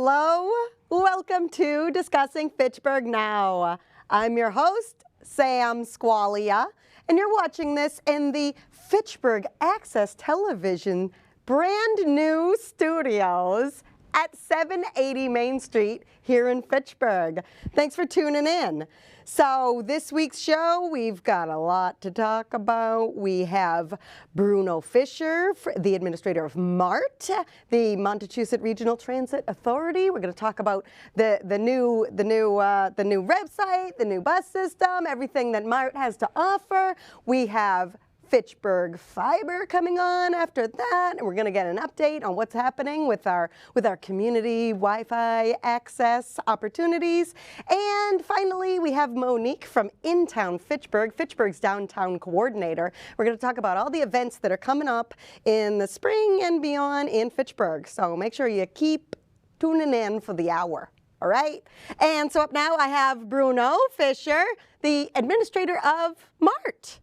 Hello, welcome to Discussing Fitchburg Now. I'm your host, Sam Squalia, and you're watching this in the Fitchburg Access Television brand new studios at 780 Main Street here in Fitchburg. Thanks for tuning in. So this week's show, we've got a lot to talk about. We have Bruno Fisher, the administrator of MART, the Montechusett Regional Transit Authority. We're going to talk about the new website, the new bus system, everything that MART has to offer. We have Fitchburg Fiber coming on after that, and we're going to get an update on what's happening with our community Wi-Fi access opportunities. And finally, we have Monique from intown Fitchburg, Fitchburg's downtown coordinator. We're going to talk about all the events that are coming up in the spring and beyond in Fitchburg. So make sure you keep tuning in for the hour. All right. And so up now I have Bruno Fisher, the administrator of MART.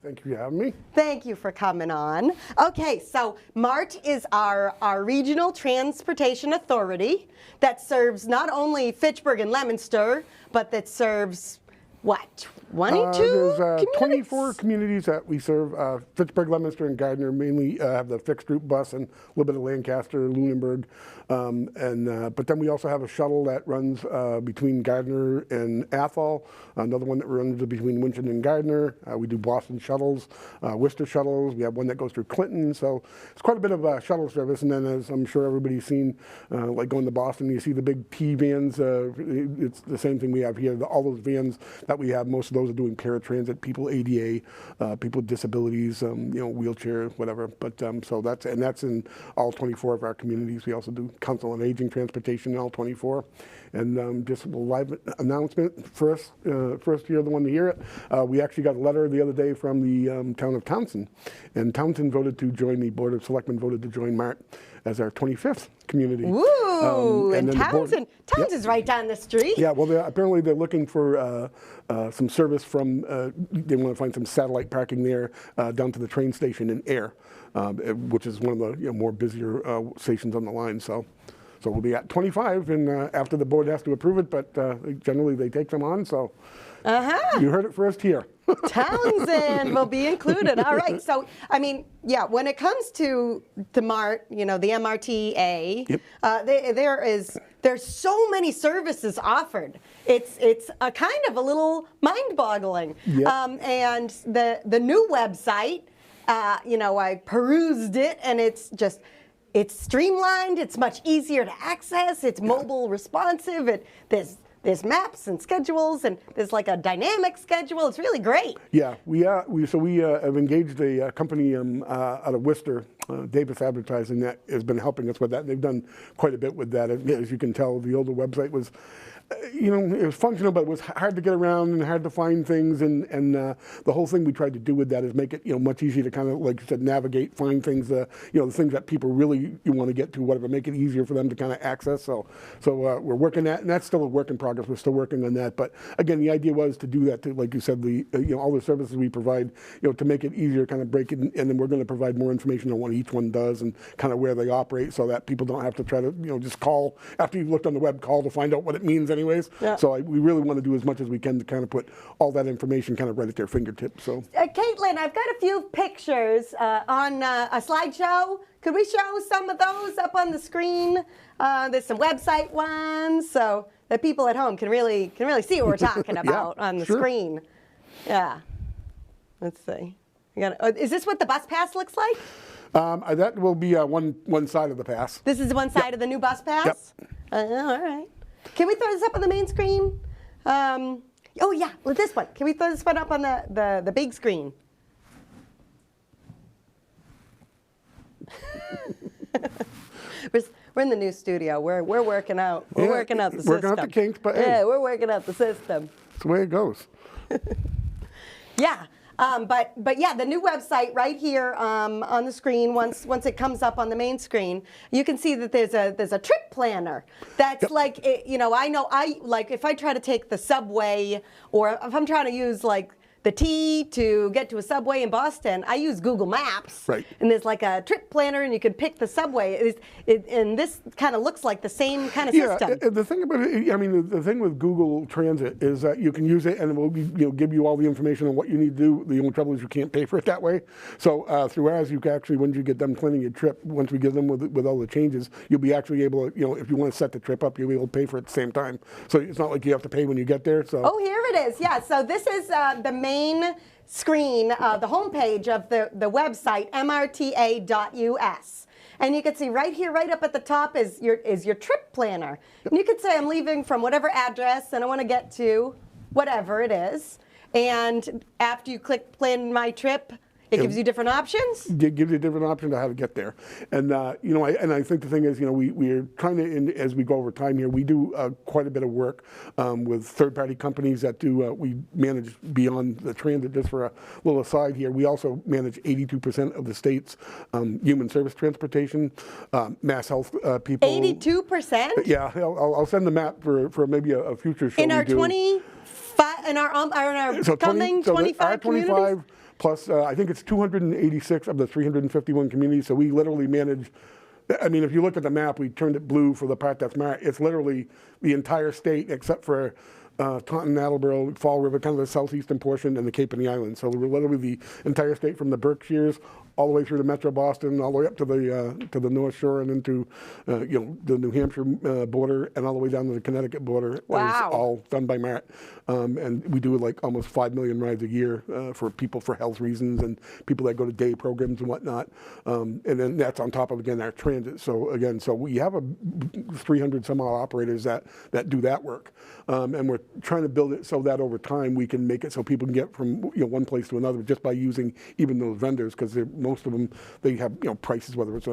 Thank you for having me. Thank you for coming on. Okay, so MART is our regional transportation authority that serves not only Fitchburg and Leominster, but that serves, what, 22 There's 24 communities that we serve. Fitchburg, Leominster, and Gardner mainly have the fixed route bus and a little bit of Lancaster, Lunenburg. But then we also have a shuttle that runs between Gardner and Athol, another one that runs between Winchton and Gardner. We do Boston shuttles, Worcester shuttles. We have one that goes through Clinton. So it's quite a bit of shuttle service. And then, as I'm sure everybody's seen, like going to Boston, you see the big T vans. It's the same thing we have here. All those vans that we have, most of those are doing paratransit, people ADA, people with disabilities, wheelchair, whatever. But so that's in all 24 of our communities. We also do Council on Aging transportation in all 24. And just a live announcement, first year the one to hear it. We actually got a letter the other day from the town of Townsend. And Townsend voted to join, the Board of Selectmen voted to join MART as our 25th community. Ooh, and Townsend's yep. right down the street. Yeah, well, apparently they're looking for some service from, they want to find some satellite parking there down to the train station in Air, which is one of the more busier stations on the line. So we'll be at 25, and after the board has to approve it, but generally they take them on. So you heard it first here. Townsend will be included. All right. So, I mean, yeah, when it comes to the MART, the MRTA, yep. There's so many services offered. It's a kind of a little mind-boggling. Yep. And the new website, I perused it, and it's streamlined. It's much easier to access. It's mobile responsive. There's maps and schedules, and there's like a dynamic schedule. It's really great. Yeah, we have engaged a company out of Worcester, Davis Advertising, that has been helping us with that. They've done quite a bit with that. As you can tell, the older website was, it was functional, but it was hard to get around and hard to find things. And the whole thing we tried to do with that is make it, much easier to kind of, like you said, navigate, find things, the things that people really want to get to, whatever, make it easier for them to kind of access. So we're working that, and that's still a work in progress. We're still working on that. But again, the idea was to do that, to, like you said, all the services we provide, to make it easier, kind of break it, and then we're going to provide more information on what each one does and kind of where they operate, so that people don't have to try to, just call after you've looked on the web, call to find out what it means anyways. Yeah. So we really want to do as much as we can to kind of put all that information kind of right at their fingertips. So, Caitlin, I've got a few pictures on a slideshow. Could we show some of those up on the screen? There's some website ones, so that people at home can really see what we're talking about on the screen. Yeah. Let's see. Is this what the bus pass looks like? That will be one side of the pass. This is one side of the new bus pass? Yep. All right. Can we throw this up on the main screen? Oh yeah, with this one. Can we throw this one up on the big screen? We're in the new studio. We're working out. We're working out the system. Working out the kinks, but yeah, we're working out the system. That's the way it goes. Yeah. But yeah, the new website right here on the screen. Once it comes up on the main screen, you can see that there's a trip planner. That's yep. I know if I try to take the subway, or if I'm trying to use like the T to get to a subway in Boston, I use Google Maps. Right. And there's like a trip planner, and you can pick the subway. And this kind of looks like the same kind of system. Yeah, the thing about it, I mean, the thing with Google Transit is that you can use it, and it will give you all the information on what you need to do. The only trouble is you can't pay for it that way. So through ours, you can actually, once you get them planning your trip, once we give them with all the changes, you'll be actually able to, if you want to set the trip up, you'll be able to pay for it at the same time. So it's not like you have to pay when you get there. So. Oh, here it is. Yeah. So this is the main screen, the homepage of the website, mrta.us. And you can see right here, right up at the top is your trip planner. And you could say I'm leaving from whatever address and I want to get to whatever it is. And after you click plan my trip, it gives you different options? It gives you a different option to how to get there. And, I think the thing is, we're trying to, as we go over time here, we do quite a bit of work with third-party companies that do, we manage beyond the transit. Just for a little aside here, we also manage 82% of the state's human service transportation, mass health people. 82%? Yeah, I'll send the map for maybe a future show. In our 25, in our coming 25 communities? Plus, I think it's 286 of the 351 communities. So we literally manage, I mean, if you look at the map, we turned it blue for the part that's MART. It's literally the entire state except for Taunton, Attleboro, Fall River, kind of the southeastern portion, and the Cape and the Islands. So we're literally the entire state from the Berkshires all the way through to Metro Boston, all the way up to the North Shore and into the New Hampshire border, and all the way down to the Connecticut border. Wow. Is all done by MART. And we do like almost 5 million rides a year for people for health reasons and people that go to day programs and whatnot. And then that's on top of, again, our transit. So again, we have 300 some odd operators that do that work. And we're trying to build it so that over time we can make it so people can get from one place to another just by using even those vendors, because most of them, they have prices, whether it's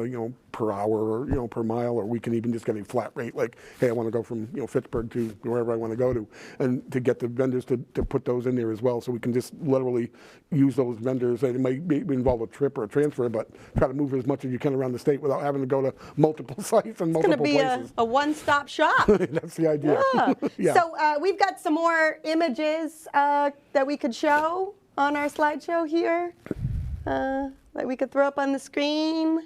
per hour or per mile, or we can even just get a flat rate, like, hey, I want to go from Fitchburg to wherever I want to go to, and to get the vendors to put those in there as well, so we can just literally use those vendors. And it might involve a trip or a transfer, but try to move as much as you can around the state without having to go to multiple sites and multiple places. It's going to be a one-stop shop. That's the idea. Yeah. Yeah. So we've got some more images that we could show on our slideshow here that we could throw up on the screen.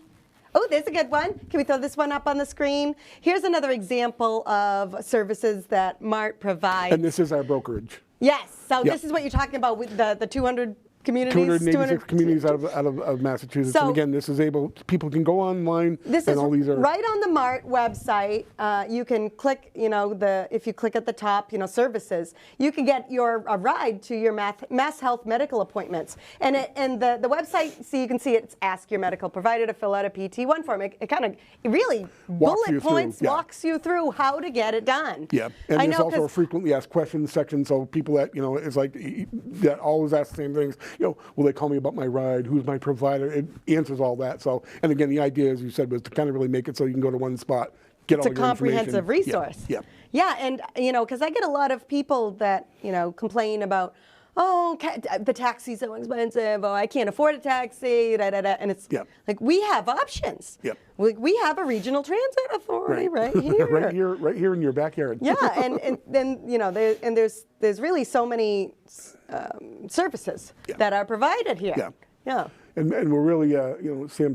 Oh, there's a good one. Can we throw this one up on the screen? Here's another example of services that MART provides. And this is our brokerage. Yes. So this is what you're talking about with the 200 communities. 286 communities out of Massachusetts. So, and again, this is people can go online. This and is all these are right on the MART website. You can click, if you click at the top, services, you can get a ride to your mass health medical appointments. And the website, so you can see it's ask your medical provider to fill out a PT1 form. It kind of really bullet points walks you through how to get it done. Yeah, and there's also a frequently asked questions section, so people that it's like that always ask the same things. Will they call me about my ride? Who's my provider? It answers all that. So, and again, the idea, as you said, was to kind of really make it so you can go to one spot, get all your information. It's a comprehensive resource. Yeah. Yeah, and because I get a lot of people that complain about, oh, the taxi's so expensive. Oh, I can't afford a taxi. And it's like, we have options. Yep. We have a regional transit authority right here. right here in your backyard. Yeah, and then there's really so many services that are provided here. Yeah. Yeah. And we're really, Sam,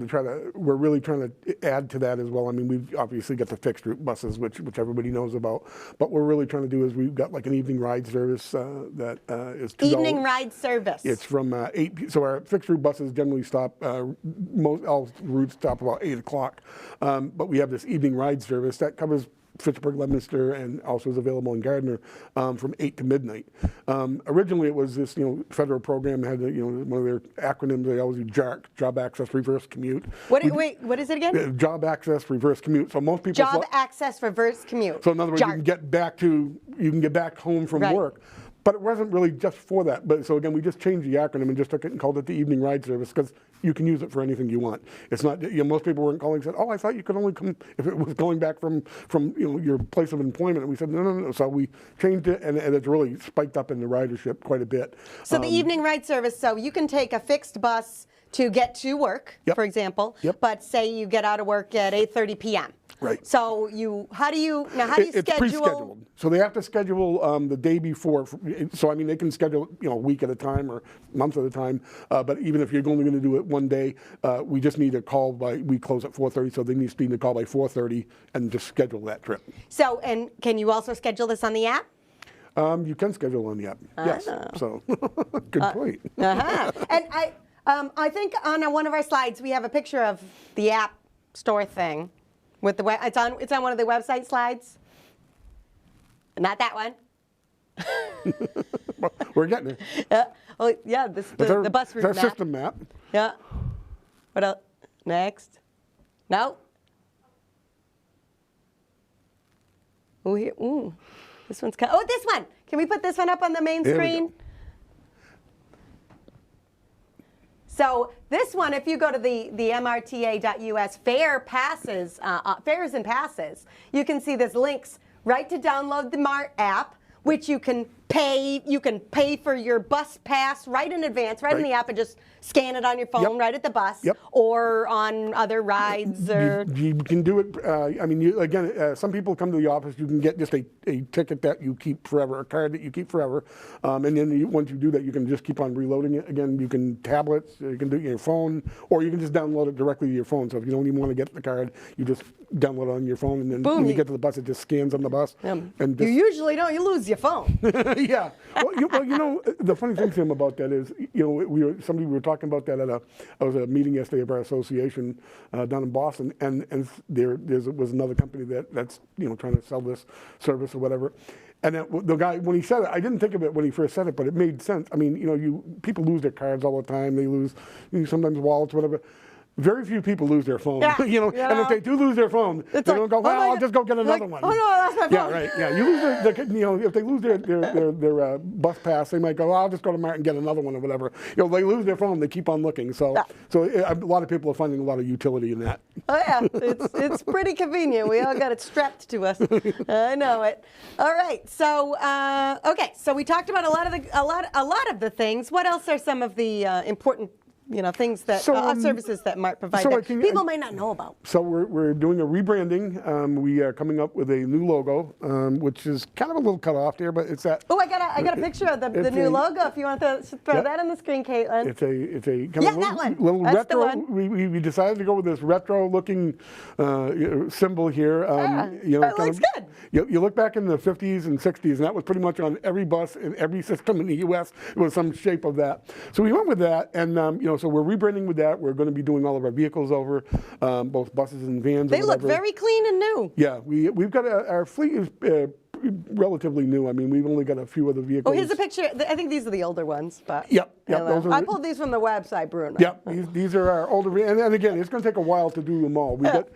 we're really trying to add to that as well. I mean, we've obviously got the fixed route buses, which everybody knows about. But what we're really trying to do is we've got like an evening ride service that is $2. Evening ride service. It's from 8. So our fixed route buses generally stop. All routes stop about 8 o'clock. But we have this evening ride service that covers Fitchburg, Leominster, and also is available in Gardner from 8 to midnight. Originally, it was this federal program had one of their acronyms. They always do JARC, Job Access Reverse Commute. What is it again? Job Access Reverse Commute. So most people Job Access Reverse Commute. So in other words, you can get back home from work. But it wasn't really just for that. But so again, we just changed the acronym and just took it and called it the Evening Ride Service, because you can use it for anything you want. It's not, most people weren't calling and said, oh, I thought you could only come if it was going back from your place of employment. And we said, no. So we changed it, and it's really spiked up in the ridership quite a bit. So the Evening Ride Service, so you can take a fixed bus to get to work, for example, but say you get out of work at 8:30 p.m. Right. So how do you It's schedule? pre-scheduled, so they have to schedule the day before. So I mean, they can schedule a week at a time or month at a time. But even if you're only going to do it one day, we just need a call we close at 4:30, so they need to call by 4:30 and just schedule that trip. So, and can you also schedule this on the app? You can schedule on the app. Yes. So good point. And I think on one of our slides we have a picture of the app store thing with the it's on one of the website slides. Not that one. Well, we're getting there. Oh yeah, the bus route map. map. System map. Yeah. What else? Next. No. Oh here. Ooh. This one's this one. Can we put this one up on the main screen? So this one, if you go to the mrta.us fares and passes, you can see there's links right to download the MART app, which you can pay. You can pay for your bus pass right in advance, right in the app, and just scan it on your phone right at the bus, or on other rides. Or you can do it. I mean, again, some people come to the office. You can get just a ticket that you keep forever, a card that you keep forever, and then once you do that, you can just keep on reloading it. Again, you can tablets, you can do it on your phone, or you can just download it directly to your phone. So if you don't even want to get the card, you just download it on your phone, and then when you get to the bus, it just scans on the bus. And you usually don't. You lose your phone. Yeah. Well, the funny thing, Tim, about that is, we were talking about that at I was at a meeting yesterday of our association down in Boston, and there was another company that's trying to sell this service or whatever. And the guy, when he said it, I didn't think of it when he first said it, but it made sense. I mean, people lose their cards all the time. They lose sometimes wallets, whatever. Very few people lose their phone, and if they do lose their phone, they don't go, well, I'll just go get another one. Oh no, that's my phone. Yeah, right. Yeah, you lose if they lose their bus pass, they might go, well, I'll just go to MART and get another one or whatever. They lose their phone, they keep on looking. So a lot of people are finding a lot of utility in that. Oh yeah, it's pretty convenient. We all got it strapped to us. I know it. All right, so so we talked about a lot of the things. What else are some of the important things that services that MART provides that people might not know about? So we're doing a rebranding. We are coming up with a new logo, which is kind of a little cut off there, but it's that. Oh, I got a picture of the new logo. If you want to throw that on the screen, Caitlin. It's a kind of little That's retro. The one. We decided to go with this retro-looking symbol here. It looks good. You look back in the 50s and 60s, and that was pretty much on every bus in every system in the U.S. It was some shape of that. So we went with that, and so we're rebranding with that. We're going to be doing all of our vehicles over, both buses and vans. They look very clean and new. Yeah, we've got our fleet is relatively new. I mean, we've only got a few of the vehicles. Oh, here's a picture. I think these are the older ones, but I pulled these from the website, Bruno. Yep, these are our older, and again, it's going to take a while to do them all. We've got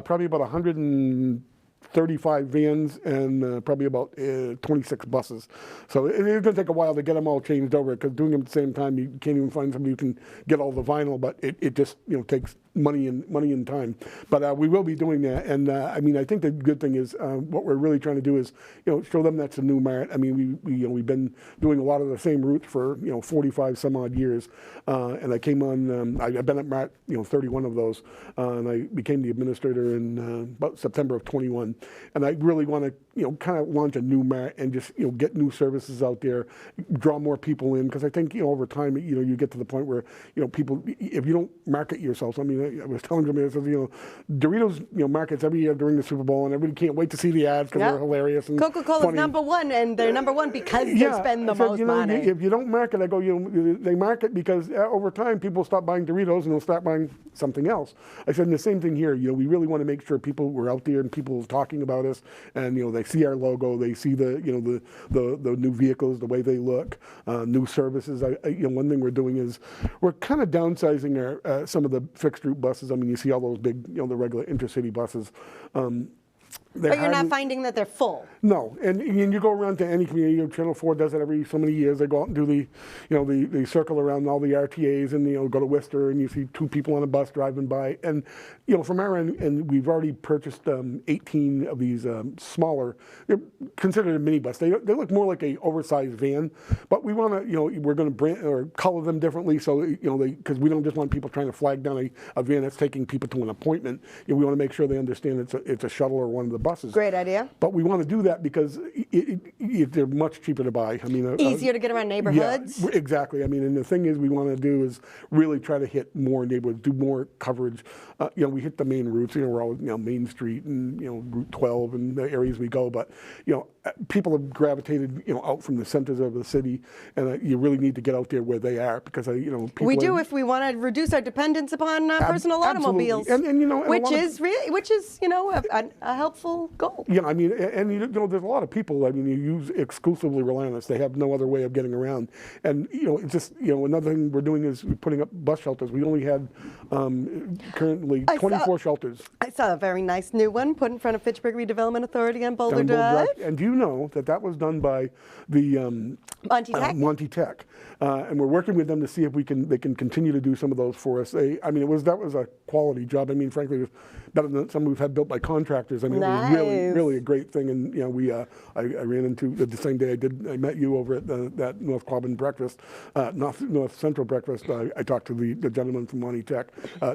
probably about 135 vans and probably about 26 buses. So it's going to take a while to get them all changed over, because doing them at the same time, you can't even find somebody who can get all the vinyl, but it just takes money and time. But we will be doing that, and I mean, I think the good thing is what we're really trying to do is show them that's a new MART. I mean, we've been doing a lot of the same routes for 45 some odd years, and I came on. I've been at MART 31 of those, and I became the administrator in about September of 21. And I really want to kind of launch a new MART and just get new services out there, draw more people in, because I think over time you get to the point where people, if you don't market yourself. I mean, I was telling somebody, I said, Doritos markets every year during the Super Bowl, and everybody can't wait to see the ads because they're hilarious and Coca-Cola's number one, and they're number one because they spend the most money. If you don't market, I go, they market because over time people stop buying Doritos and they'll start buying something else. I said, and the same thing here. We really want to make sure people were out there and people talking about us, and they see our logo, they see the new vehicles, the way they look, new services. One thing we're doing is we're kind of downsizing our some of the fixed route buses. I mean, you see all those big, the regular intercity buses. But you're not finding that they're full. No, and you go around to any community. Channel 4 does it every so many years. They go out and do the circle around all the RTAs, and go to Worcester, and you see 2 people on a bus driving by. And from our end, and we've already purchased 18 of these smaller. They're considered a minibus. They look more like a oversized van, but we want to we're going to brand or color them differently, so because we don't just want people trying to flag down a van that's taking people to an appointment. We want to make sure they understand it's a shuttle or one of the buses. Great idea. But we want to do that because they're much cheaper to buy. I mean, easier to get around neighborhoods. Yeah, exactly. I mean, and the thing is, we want to do is really try to hit more neighborhoods, do more coverage. We hit the main routes. We're all Main Street and Route 12 and the areas we go. But people have gravitated out from the centers of the city, and you really need to get out there where they are because people we do if we want to reduce our dependence upon personal automobiles, which is a helpful goal. Yeah, I mean, and there's a lot of people. I mean, you use exclusively rely on us. They have no other way of getting around, and it's just another thing we're doing is putting up bus shelters. We only had currently 24 shelters. I saw a very nice new one put in front of Fitchburg Redevelopment Authority on Boulder Drive. And do you know that was done by the Monty Tech, and we're working with them to see if they can continue to do some of those for us. That was a quality job. I mean, frankly, it was better than some we've had built by contractors. I mean, nice. It was really a great thing. And I ran into the same day I met you over at that North Quabbin breakfast, North Central breakfast. I talked to the gentleman from Monty Tech.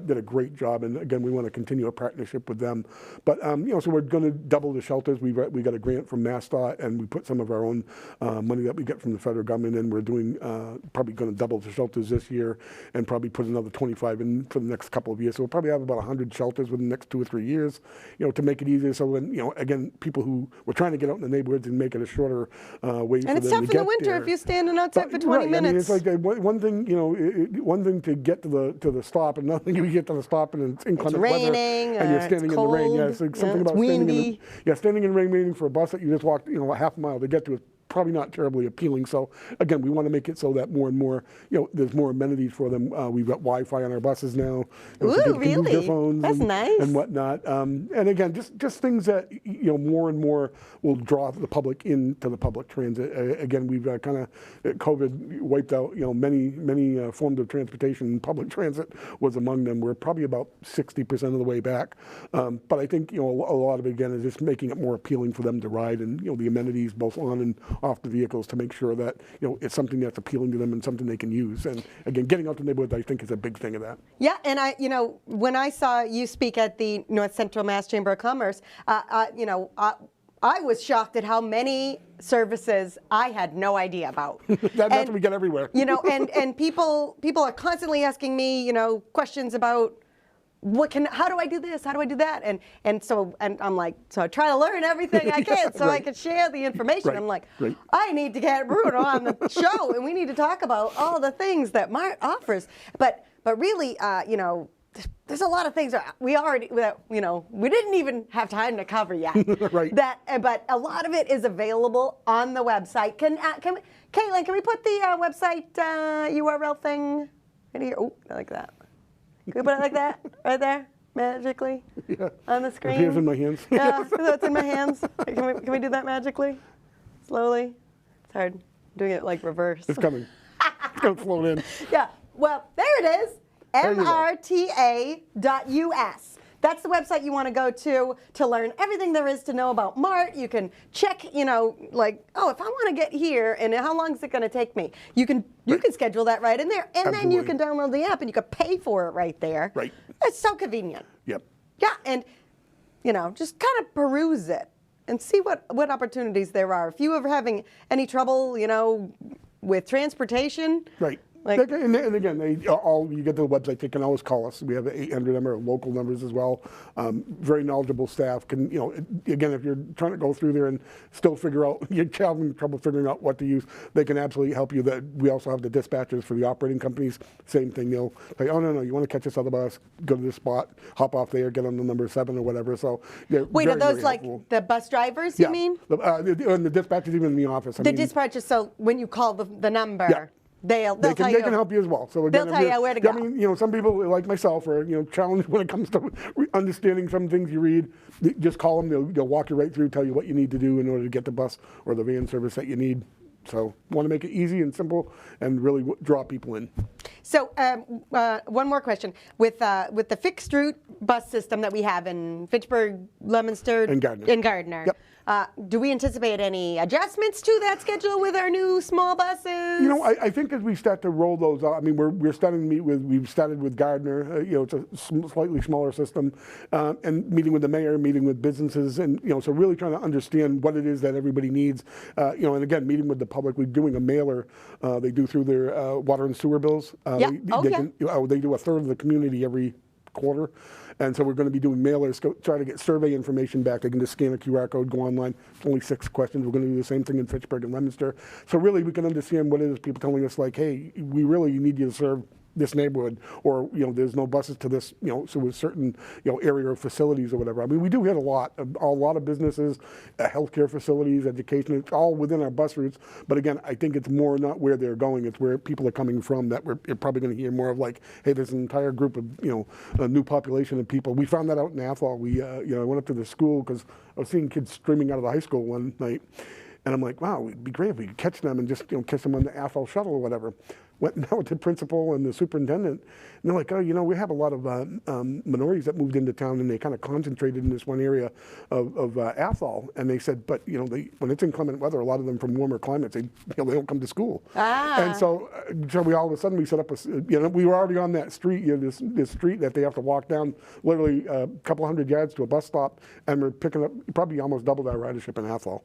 Did a great job, and again, we want to continue a partnership with them. But so we're going to double the shelters. We got a grant from MassDOT, and we put some of our own money that we get from the federal government, and we're doing probably going to double the shelters this year, and probably put another 25 in for the next couple of years. So we'll probably have about 100 shelters within the next 2 or 3 years, to make it easier. So when again, people who were trying to get out in the neighborhoods and make it a shorter way for them to get there. And it's tough in the winter if you're standing outside for 20 minutes. I mean, it's like one thing, one thing to get to the stop, and another thing you get to the stop and it's inclement weather, and you're standing in the rain. Yeah, it's like something about standing in rain waiting for a bus that you just walked a half a mile to get to is probably not terribly appealing. So again, we want to make it so that more and more, there's more amenities for them. We've got Wi-Fi on our buses now. Ooh, so really? Use their phones That's nice. and whatnot. And again, just things that more and more will draw the public into the public transit. Again, we've COVID wiped out many forms of transportation. Public transit was among them. We're probably about 60% of the way back. But I think a lot of it again is just making it more appealing for them to ride, and the amenities both on and off the vehicles to make sure that it's something that's appealing to them and something they can use. And again, getting out to the neighborhood, I think, is a big thing of that. Yeah, and when I saw you speak at the North Central Mass Chamber of Commerce, I was shocked at how many services I had no idea about. That's what we get everywhere. And people are constantly asking me, questions about how do I do this? How do I do that? And I'm like, so I try to learn everything I can so I can share the information. I'm like, I need to get Bruno on the show, and we need to talk about all the things that MART offers. But really, there's a lot of things that we didn't even have time to cover yet. But a lot of it is available on the website. Caitlin, can we put the website URL thing right here? Oh, I like that. Can we put it like that, right there, magically, on the screen? Here's in my hands. Yeah, it's in my hands. Can we do that magically, slowly? It's hard. I'm doing it like reverse. It's coming. It's going to float in. Yeah. Well, there it is. MRTA.us. That's the website you want to go to learn everything there is to know about MART. You can check, if I want to get here, and how long is it going to take me? You can schedule that right in there, and then you can download the app and you can pay for it right there. Right. It's so convenient. Yep. Yeah, and just kind of peruse it and see what opportunities there are. If you ever having any trouble, with transportation. Right. And again, you get to the website, they can always call us. We have 800 number, local numbers as well. Very knowledgeable staff. Again, if you're trying to go through there and still figure out, you're having trouble figuring out what to use, they can absolutely help you. We also have the dispatchers for the operating companies. Same thing. They'll say, oh, no, you want to catch this other bus, go to this spot, hop off there, get on the number 7 or whatever. So wait, are those like the bus drivers, you mean? And the dispatchers even in the office. The dispatchers, so when you call the number. Yeah. They'll they tell can help you as well. So again, they'll tell you where to go. I mean, some people like myself are challenged when it comes to understanding some things you read. Just call them; they'll walk you right through, tell you what you need to do in order to get the bus or the van service that you need. So want to make it easy and simple and really draw people in. So one more question. With the fixed route bus system that we have in Fitchburg, Leominster, and Gardner. Yep. Do we anticipate any adjustments to that schedule with our new small buses? I think as we start to roll those out, I mean, we're starting to meet with, we've started with Gardner, it's a slightly smaller system, and meeting with the mayor, meeting with businesses, and, so really trying to understand what it is that everybody needs, and again, meeting with the public. We're doing a mailer, they do through their water and sewer bills. They do a third of the community every quarter. And so we're going to be doing mailers, try to get survey information back. They can just scan a QR code, go online. It's only 6 questions. We're going to do the same thing in Fitchburg and Leominster. So really we can understand what it is people telling us, like, hey, we really need you to serve this neighborhood, or there's no buses to this, so a certain area or facilities or whatever. I mean, we do hit a lot of businesses, healthcare facilities, education. It's all within our bus routes. But again, I think it's more not where they're going; it's where people are coming from. That you're probably going to hear more of, like, hey, there's an entire group of a new population of people. We found that out in Athol. We I went up to the school because I was seeing kids streaming out of the high school one night, and I'm like, wow, it'd be great if we could catch them and just catch them on the Athol shuttle or whatever. Went down with the principal and the superintendent, and they're like, oh, we have a lot of minorities that moved into town, and they kind of concentrated in this one area of Athol. And they said, but when it's inclement weather, a lot of them from warmer climates, they don't come to school. And so we all of a sudden we set up we were already on that street, this street that they have to walk down, literally a couple hundred yards to a bus stop, and we're picking up probably almost doubled our ridership in Athol.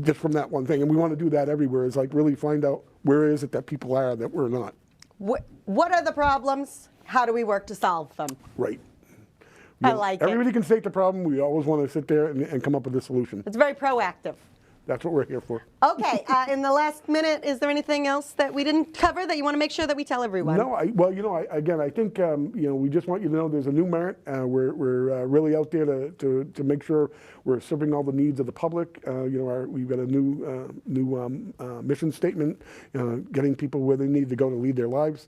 Just from that one thing, and we want to do that everywhere. Is like really find out where is it that people are that we're not. What are the problems? How do we work to solve them? Right. I like it. Everybody can state the problem. We always want to sit there and come up with a solution. It's very proactive. That's what we're here for. Okay, in the last minute, is there anything else that we didn't cover that you want to make sure that we tell everyone? No, I think we just want you to know there's a new MART. We're really out there to make sure we're serving all the needs of the public. We've got a new mission statement, getting people where they need to go to lead their lives.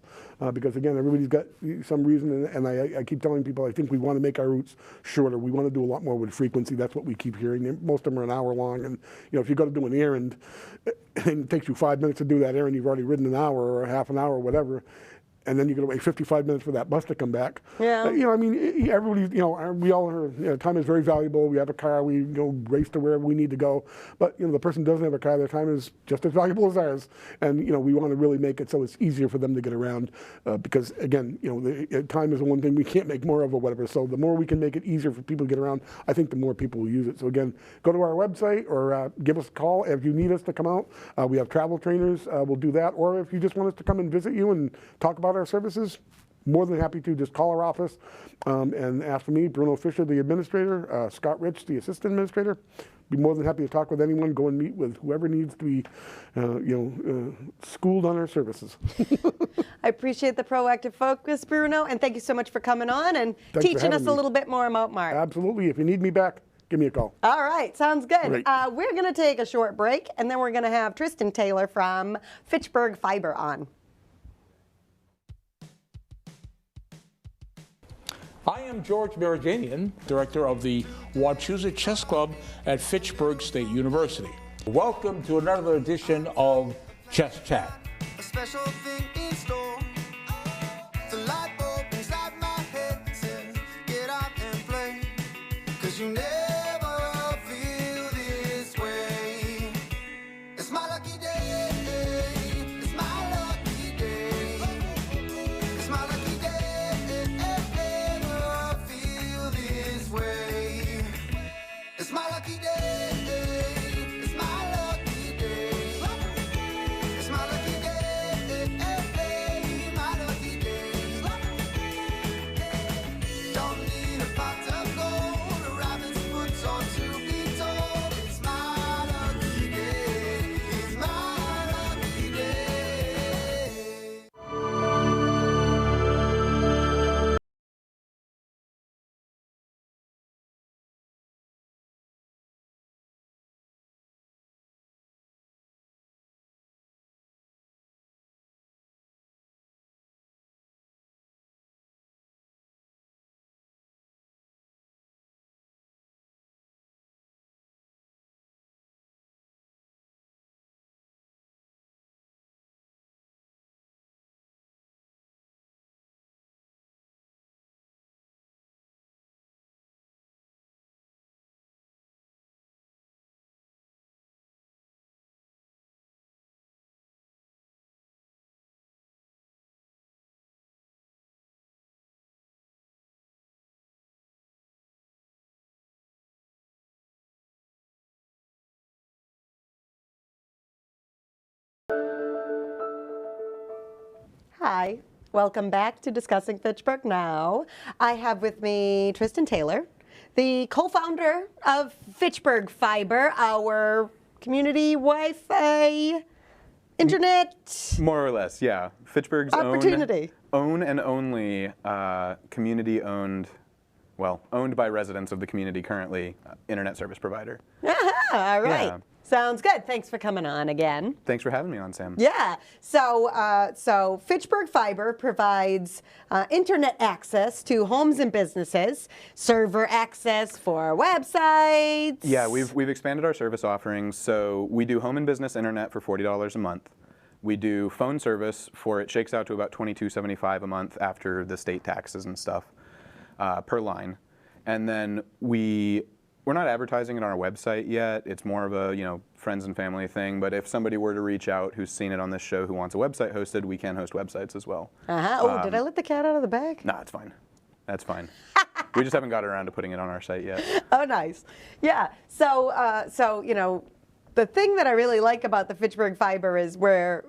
Because again, everybody's got some reason, and I keep telling people I think we want to make our routes shorter. We want to do a lot more with frequency. That's what we keep hearing. Most of them are an hour long, and if you got to do an errand and it takes you 5 minutes to do that errand, you've already ridden an hour or a half an hour or whatever, and then you're going to wait 55 minutes for that bus to come back. Yeah. Everybody, we all are, time is very valuable. We have a car, we race to wherever we need to go. But, the person doesn't have a car, their time is just as valuable as ours. And, we want to really make it so it's easier for them to get around. Because, again, time is the one thing we can't make more of or whatever. So the more we can make it easier for people to get around, I think the more people will use it. So, again, go to our website or give us a call if you need us to come out. We have travel trainers. We'll do that. Or if you just want us to come and visit you and talk about our services, more than happy to. Just call our office and ask for me, Bruno Fisher, the administrator, Scott Rich, the assistant administrator. Be more than happy to talk with anyone, go and meet with whoever needs to be, schooled on our services. I appreciate the proactive focus, Bruno, and thank you so much for coming on and teaching us a little bit more about MART. Absolutely. If you need me back, give me a call. All right, sounds good. We're going to take a short break, and then we're going to have Tristan Taylor from Fitchburg Fiber on. I am George Meridanian, director of the Wachusett Chess Club at Fitchburg State University. Welcome to another edition of Chess Chat. A special thing in store. The light bulb inside my head says, get out and play. 'Cause you never feel this way. It's my lucky day. It's my lucky day. It's my lucky day. Never feel this way. It's my lucky day. It's my lucky day. It's my lucky day. Hi, welcome back to Discussing Fitchburg Now. I have with me Tristan Taylor, the co-founder of Fitchburg Fiber, our community Wi-Fi internet More or less, yeah. Fitchburg's opportunity. own and only community-owned, well, owned by residents of the community currently, internet service provider. All right. Yeah. Sounds good. Thanks for coming on again. Thanks for having me on, Sam. Yeah. So Fitchburg Fiber provides internet access to homes and businesses, server access for websites. Yeah, we've expanded our service offerings. So we do home and business internet for $40 a month. We do phone service for, it shakes out to about $22.75 a month after the state taxes and stuff per line. And then we're not advertising it on our website yet. It's more of a, friends and family thing. But if somebody were to reach out who's seen it on this show who wants a website hosted, we can host websites as well. Oh, did I let the cat out of the bag? Nah, it's fine. That's fine. We just haven't got around to putting it on our site yet. Oh, nice. Yeah. So the thing that I really like about the Fitchburg Fiber is you're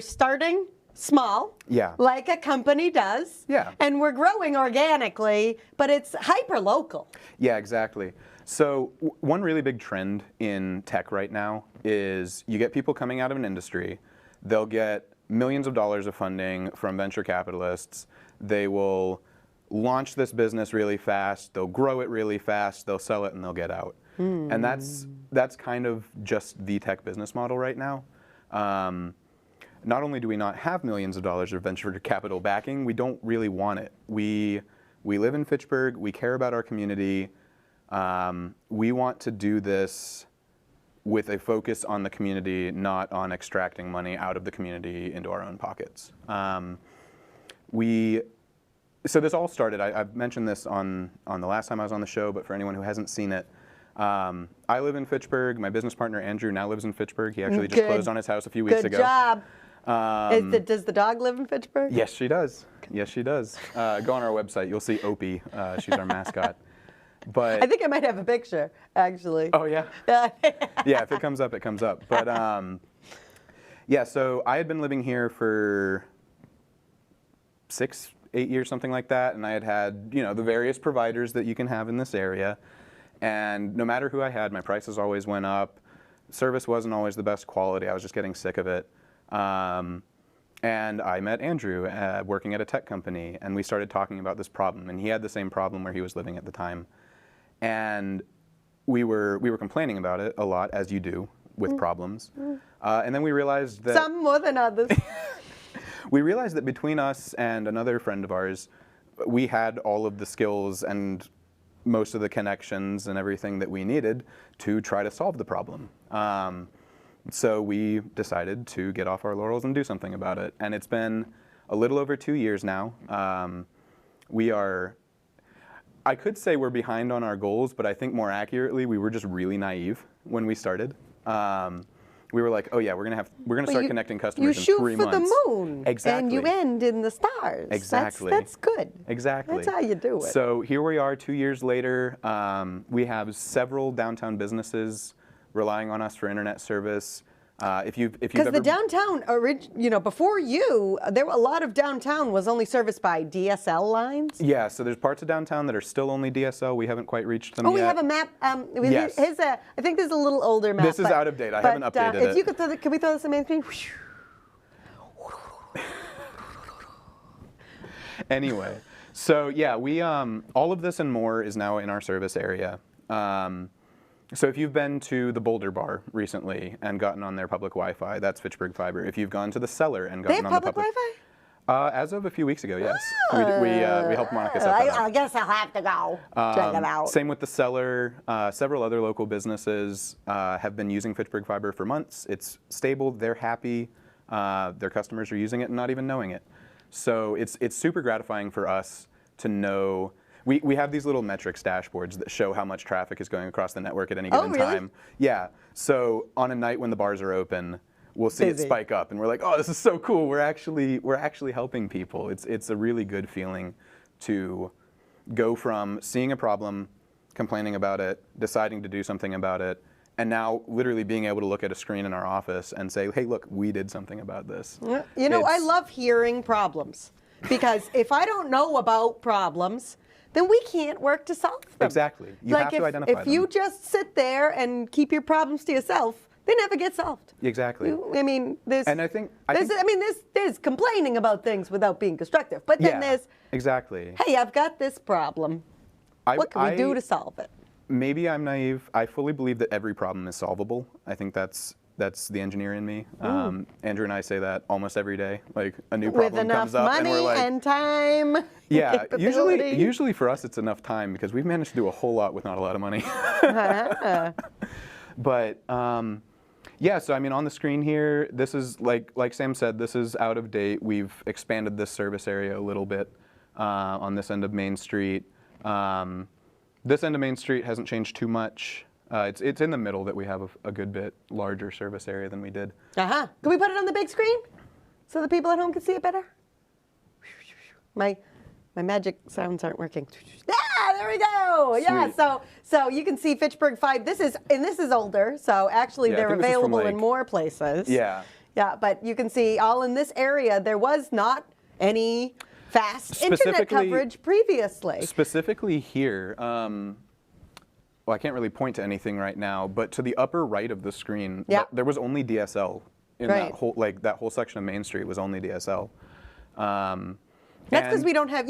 starting small, Yeah. like a company does, Yeah. and we're growing organically, but it's hyper local. Yeah, exactly. So one really big trend in tech right now is you get people coming out of an industry, they'll get millions of dollars of funding from venture capitalists, they will launch this business really fast, they'll grow it really fast, they'll sell it, and they'll get out. And that's kind of just the tech business model right now. Not only do we not have millions of dollars of venture capital backing, we don't really want it. We live in Fitchburg, we care about our community. We want to do this with a focus on the community, not on extracting money out of the community into our own pockets. So this all started, I've mentioned this on the last time I was on the show, but for anyone who hasn't seen it, I live in Fitchburg. My business partner Andrew now lives in Fitchburg. He actually just closed on his house a few weeks ago. Good job. Does the dog live in Fitchburg? Yes, she does. Yes, she does. Go on our website. You'll see Opie. She's our mascot. But I think I might have a picture, actually. oh yeah. Yeah, if it comes up, it comes up. But yeah, so I had been living here for 6, 8 years, something like that, and I had the various providers that you can have in this area. And no matter who I had, my prices always went up. Service wasn't always the best quality. I was just getting sick of it. And I met Andrew working at a tech company, and we started talking about this problem. And he had the same problem where he was living at the time. And we were complaining about it a lot, as you do with problems. And then we realized that Some more than others. we realized that between us and another friend of ours, we had all of the skills and most of the connections and everything that we needed to try to solve the problem. So we decided to get off our laurels and do something about it. And it's been a little over 2 years now. I could say we're behind on our goals, but I think more accurately, we were just really naive when we started. We were like, oh yeah, we're gonna start connecting customers in 3 months. You shoot for the moon, Exactly. and you end in the stars. Exactly. That's good. Exactly. That's how you do it. So here we are 2 years later. We have several downtown businesses relying on us for internet service. If you've Because ever the downtown, before you, a lot of downtown was only serviced by DSL lines. Yeah, so there's parts of downtown that are still only DSL. We haven't quite reached them yet. Oh, we have a map. Yes. I think there's a little older map. This is out of date. I haven't updated if it. you could can we throw this on main screen? Anyway, so yeah, we all of this and more is now in our service area. So if you've been to the Boulder Bar recently and gotten on their public Wi-Fi, that's Fitchburg Fiber. If you've gone to the Cellar and They gotten have on the public Wi-Fi, as of a few weeks ago, yes, we helped Monica set that up. I guess I'll have to go check it out. Same with the Cellar. Several other local businesses have been using Fitchburg Fiber for months. It's stable. They're happy. Their customers are using it and not even knowing it. So it's super gratifying for us to know. We have these little metrics dashboards that show how much traffic is going across the network at any given really? time. Yeah. So on a night when the bars are open, we'll see Busy. it spike up, and we're like, oh, this is so cool. We're actually helping people. It's a really good feeling to go from seeing a problem, complaining about it, deciding to do something about it, and now literally being able to look at a screen in our office and say, hey, look, we did something about this. You know, I It's- love hearing problems because if I don't know about problems, then we can't work to solve them. Exactly. You have to identify if you them. just sit there and keep your problems to yourself, they never get solved. Exactly. I mean, there's. And I think- there's complaining about things without being constructive, but then there's, exactly. hey, I've got this problem. What can we do to solve it? Maybe I'm naive. I fully believe that every problem is solvable. I think that's the engineer in me. Andrew and I say that almost every day. Like a new With problem enough comes up, and money we're like, and time. yeah. capability. Usually for us, it's enough time because we've managed to do a whole lot with not a lot of money. But yeah. So I mean, on the screen here, this is like Sam said, this is out of date. We've expanded this service area a little bit on this end of Main Street. This end of Main Street hasn't changed too much. It's in the middle that we have a good bit larger service area than we did. Can we put it on the big screen so the people at home can see it better? My magic sounds aren't working. Yeah, there we go. Yeah, Sweet. so you can see Fitchburg Fiber. This is older, so actually Yeah, I they're think this is from, available in like- more places. Yeah. Yeah, but you can see all in this area. There was not any fast internet Specifically- coverage previously. Specifically here, well, I can't really point to anything right now, but to the upper right of the screen, Yeah. there was only DSL in Right. that whole section of Main Street was only DSL. That's because and- we don't have,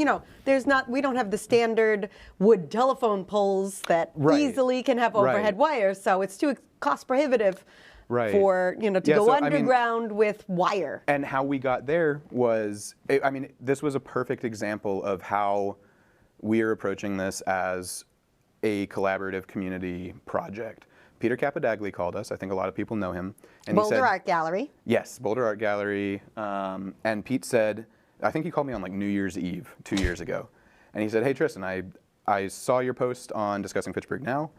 we don't have the standard wood telephone poles that Right. easily can have overhead Right. wires, so it's too cost prohibitive Right. for, to Yeah, go so, I mean- underground with wire. And how we got there was, I mean, this was a perfect example of how we are approaching this as a collaborative community project. Peter Capadagli called us. I think a lot of people know him. And Boulder he said, Art Gallery. Yes, Boulder Art Gallery. And Pete said, I think he called me on like New Year's Eve 2 years ago. And he said, hey, Tristan, I saw your post on Discussing Fitchburg Now,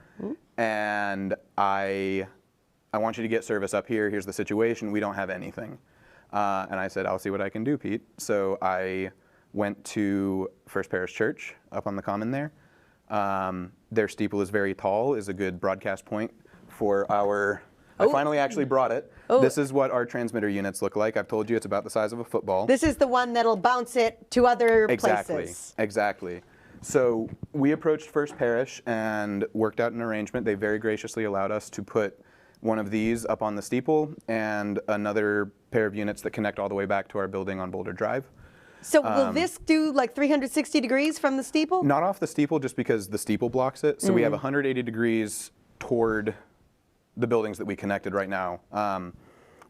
and I want you to get service up here. Here's the situation. We don't have anything. And I said, I'll see what I can do, Pete. So I went to First Parish Church up on the common there. Their steeple is very tall, is a good broadcast point for our... I finally actually brought it. This is what our transmitter units look like. I've told you it's about the size of a football. This is the one that'll bounce it to other places. Exactly. So we approached First Parish and worked out an arrangement. They very graciously allowed us to put one of these up on the steeple and another pair of units that connect all the way back to our building on Boulder Drive. So will this do like 360 degrees from the steeple? Not off the steeple, just because the steeple blocks it. So we have 180 degrees toward the buildings that we connected right now.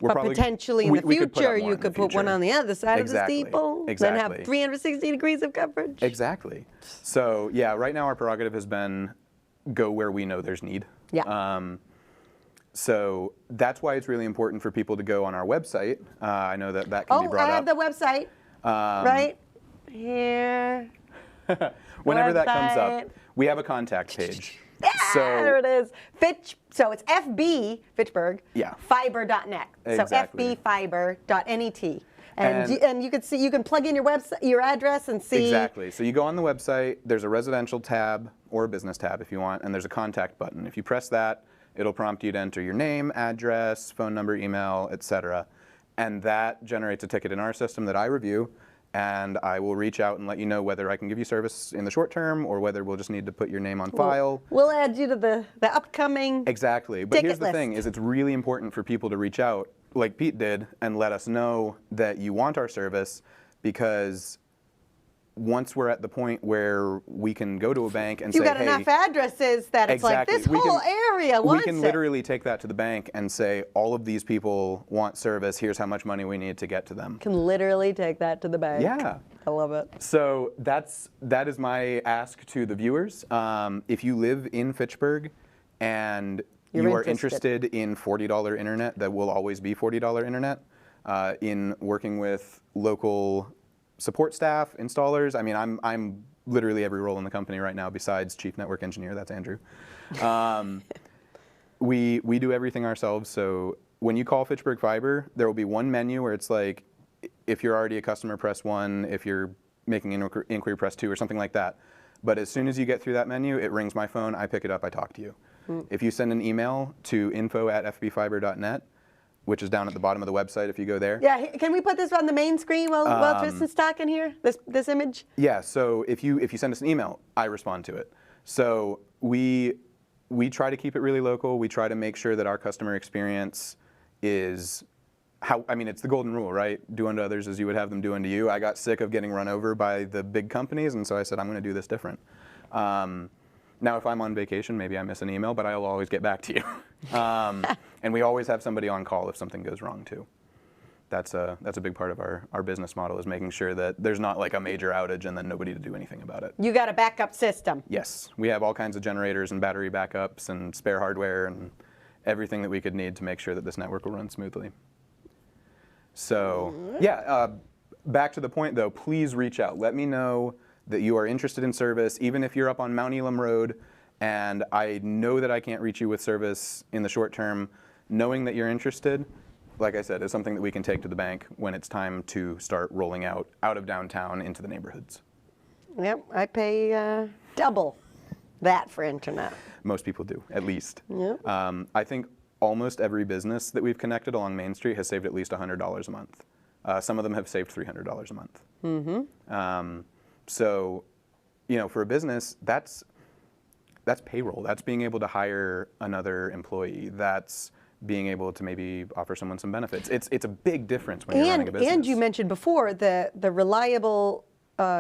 We're But probably, potentially in the we could put up future, more you in could the put one future. on the other side Exactly. of the steeple, then Exactly. have 360 degrees of coverage. Exactly. So yeah, right now our prerogative has been go where we know there's need. Yeah. So that's why it's really important for people to go on our website. I know that can be Oh, brought I have up. the website right here. Whenever that comes website. up, we have a contact page. Yeah, So there it is. So it's FB, Fitchburg, Yeah. fiber.net. Exactly. So fbfiber.net. And And- you can see, you can plug in your website, your address and see. Exactly. So you go on the website, there's a residential tab or a business tab if you want, and there's a contact button. If you press that, it'll prompt you to enter your name, address, phone number, email, etc. And that generates a ticket in our system that I review, and I will reach out and let you know whether I can give you service in the short term or whether we'll just need to put your name on file. We'll add you to the upcoming. Exactly. But ticket here's the thing, list. is it's really important for people to reach out, like Pete did, and let us know that you want our service, because once we're at the point where we can go to a bank and You say, got hey, enough addresses that it's like this we whole area wants we can it. literally take that to the bank and say, all of these people want service, here's how much money we need to get to them. Can literally take that to the bank. Yeah. I love it. So that is my ask to the viewers. If you live in Fitchburg and You're you are interested. interested in $40 internet, that will always be $40 internet, in working with local support staff, installers. I mean, I'm literally every role in the company right now besides chief network engineer. That's Andrew. We do everything ourselves. So when you call Fitchburg Fiber, there will be one menu where it's like, if you're already a customer, press 1. If you're making an inquiry, press 2, or something like that. But as soon as you get through that menu, it rings my phone. I pick it up. I talk to you. if you send an email to info@fbfiber.net, which is down at the bottom of the website if you go there. Yeah, can we put this on the main screen while Tristan's talking here? This image? Yeah, so if you send us an email, I respond to it. So we try to keep it really local. We try to make sure that our customer experience is it's the golden rule, right? Do unto others as you would have them do unto you. I got sick of getting run over by the big companies, and so I said, I'm going to do this different. Now, if I'm on vacation, maybe I miss an email, but I'll always get back to you. And we always have somebody on call if something goes wrong, too. That's a big part of our business model, is making sure that there's not like a major outage and then nobody to do anything about it. You got a backup system. Yes. We have all kinds of generators and battery backups and spare hardware and everything that we could need to make sure that this network will run smoothly. So, yeah, back to the point, though, please reach out. Let me know that you are interested in service, even if you're up on Mount Elam Road, and I know that I can't reach you with service in the short term. Knowing that you're interested, like I said, is something that we can take to the bank when it's time to start rolling out of downtown into the neighborhoods. Yep, I pay double that for internet. Most people do, at least. Yep. I think almost every business that we've connected along Main Street has saved at least $100 a month. Some of them have saved $300 a month. Mm-hmm. So, for a business, that's payroll. That's being able to hire another employee. That's being able to maybe offer someone some benefits. It's a big difference when you're running a business. And you mentioned before the reliable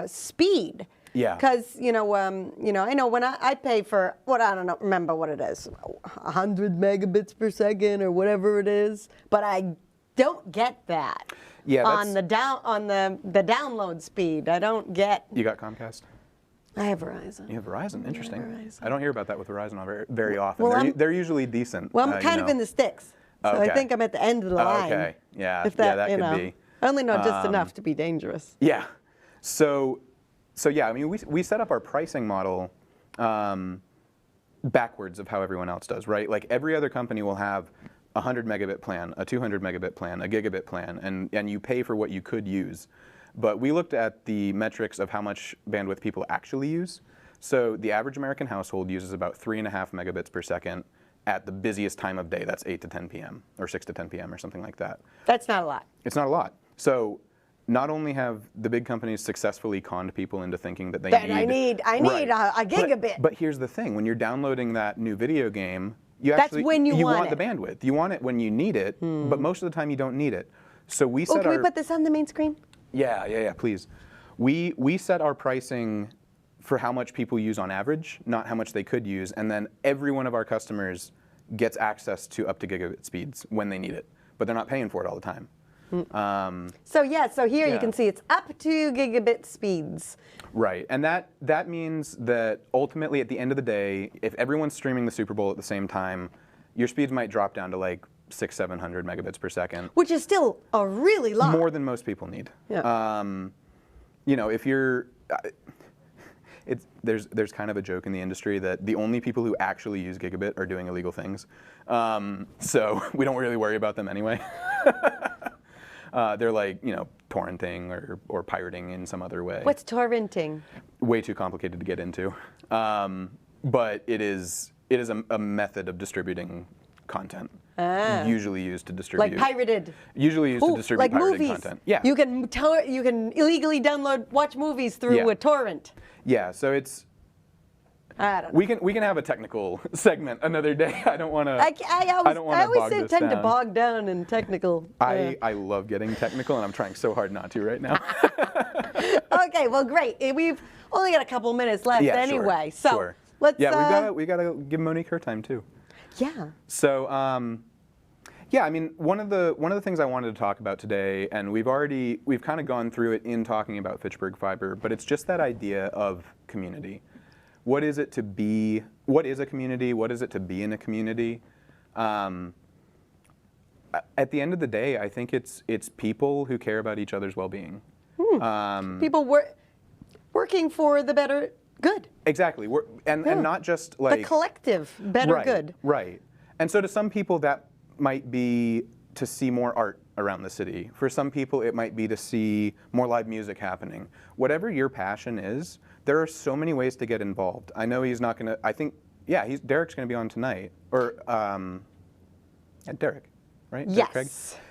speed. Yeah. Because I know when I pay for I don't remember what it is, 100 megabits per second or whatever it is, but I don't get that. Yeah. On the download speed, I don't get. You got Comcast? I have Verizon. You have Verizon. Interesting. Verizon. I don't hear about that with Verizon very often. Well, they're usually decent. Well, I'm kind of in the sticks, so Okay. I think I'm at the end of the line. Okay. Yeah. If that, that could be. I only know just enough to be dangerous. Yeah. So yeah, we set up our pricing model backwards of how everyone else does, right? Like every other company will have a 100 megabit plan, a 200 megabit plan, a gigabit plan, and you pay for what you could use. But we looked at the metrics of how much bandwidth people actually use. So the average American household uses about 3.5 megabits per second at the busiest time of day. That's 8 to 10 p.m. or 6 to 10 p.m. or something like that. That's not a lot. It's not a lot. So not only have the big companies successfully conned people into thinking that I need a gigabit. But here's the thing: when you're downloading that new video game, That's when you want the bandwidth. You want it when you need it, but most of the time you don't need it. So we set can we put this on the main screen? Yeah, please. We set our pricing for how much people use on average, not how much they could use, and then every one of our customers gets access to up to gigabit speeds when they need it, but they're not paying for it all the time. So here you can see it's up to gigabit speeds. Right, and that means that ultimately at the end of the day, if everyone's streaming the Super Bowl at the same time, your speeds might drop down to like 600-700 megabits per second. Which is still a really lot. More than most people need. Yeah. If you're, there's kind of a joke in the industry that the only people who actually use gigabit are doing illegal things. So we don't really worry about them anyway. They're like, torrenting or pirating in some other way. What's torrenting? Way too complicated to get into. But it is a method of distributing content. Usually used to distribute. Like pirated. Usually used to distribute like pirated movies. content. Yeah. You can illegally watch movies through a torrent. Yeah. So it's. I don't know. We can have a technical segment another day. I don't want to. I always tend to bog down in technical. I love getting technical, and I'm trying so hard not to right now. Okay. Well, great. We've only got a couple minutes left anyway. Sure. So Sure. let's. Yeah, we gotta give Monique her time too. Yeah. So, one of the things I wanted to talk about today, and we've kind of gone through it in talking about Fitchburg Fiber, but it's just that idea of community. What is it to be? What is a community? What is it to be in a community? At the end of the day, I think it's people who care about each other's well-being. People working for the better good. Exactly, and not just like the collective better good. Right. And so to some people that might be to see more art around the city. For some people it might be to see more live music happening. Whatever your passion is, there are so many ways to get involved. I know he's not going to, I think Yeah, Derek's going to be on tonight, or Derek, right? Yes. Derek Craig?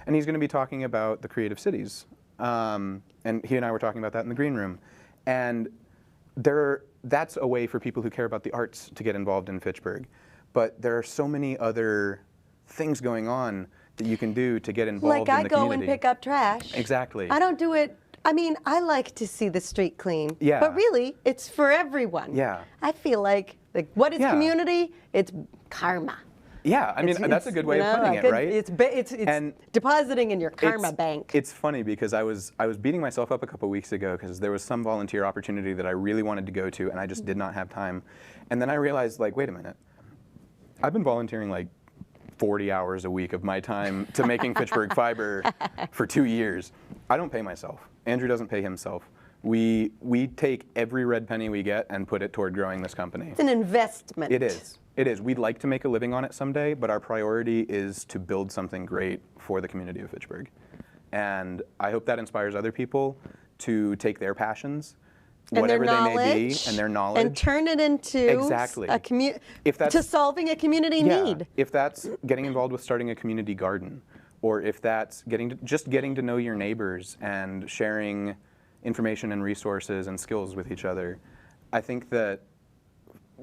And he's going to be talking about the creative cities, and he and I were talking about that in the green room, and that's a way for people who care about the arts to get involved in Fitchburg, but there are so many other things going on that you can do to get involved in the community. Like I go and pick up trash. Exactly. I don't do it. I mean, I like to see the street clean. Yeah. But really, it's for everyone. Yeah. I feel like what is Yeah. community? It's karma. Yeah, I mean, that's a good way of putting it, right? It's And depositing in your karma bank. It's funny because I was beating myself up a couple weeks ago because there was some volunteer opportunity that I really wanted to go to and I just did not have time. And then I realized, like, wait a minute, I've been volunteering like 40 hours a week of my time to making Fitchburg Fiber for 2 years. I don't pay myself. Andrew doesn't pay himself. We take every red penny we get and put it toward growing this company. It's an investment. It is. It is. We'd like to make a living on it someday, but our priority is to build something great for the community of Fitchburg. And I hope that inspires other people to take their passions, whatever they may be, and their knowledge, and turn it into exactly to solving a community need. If that's getting involved with starting a community garden, or if that's getting to know your neighbors and sharing information and resources and skills with each other, I think that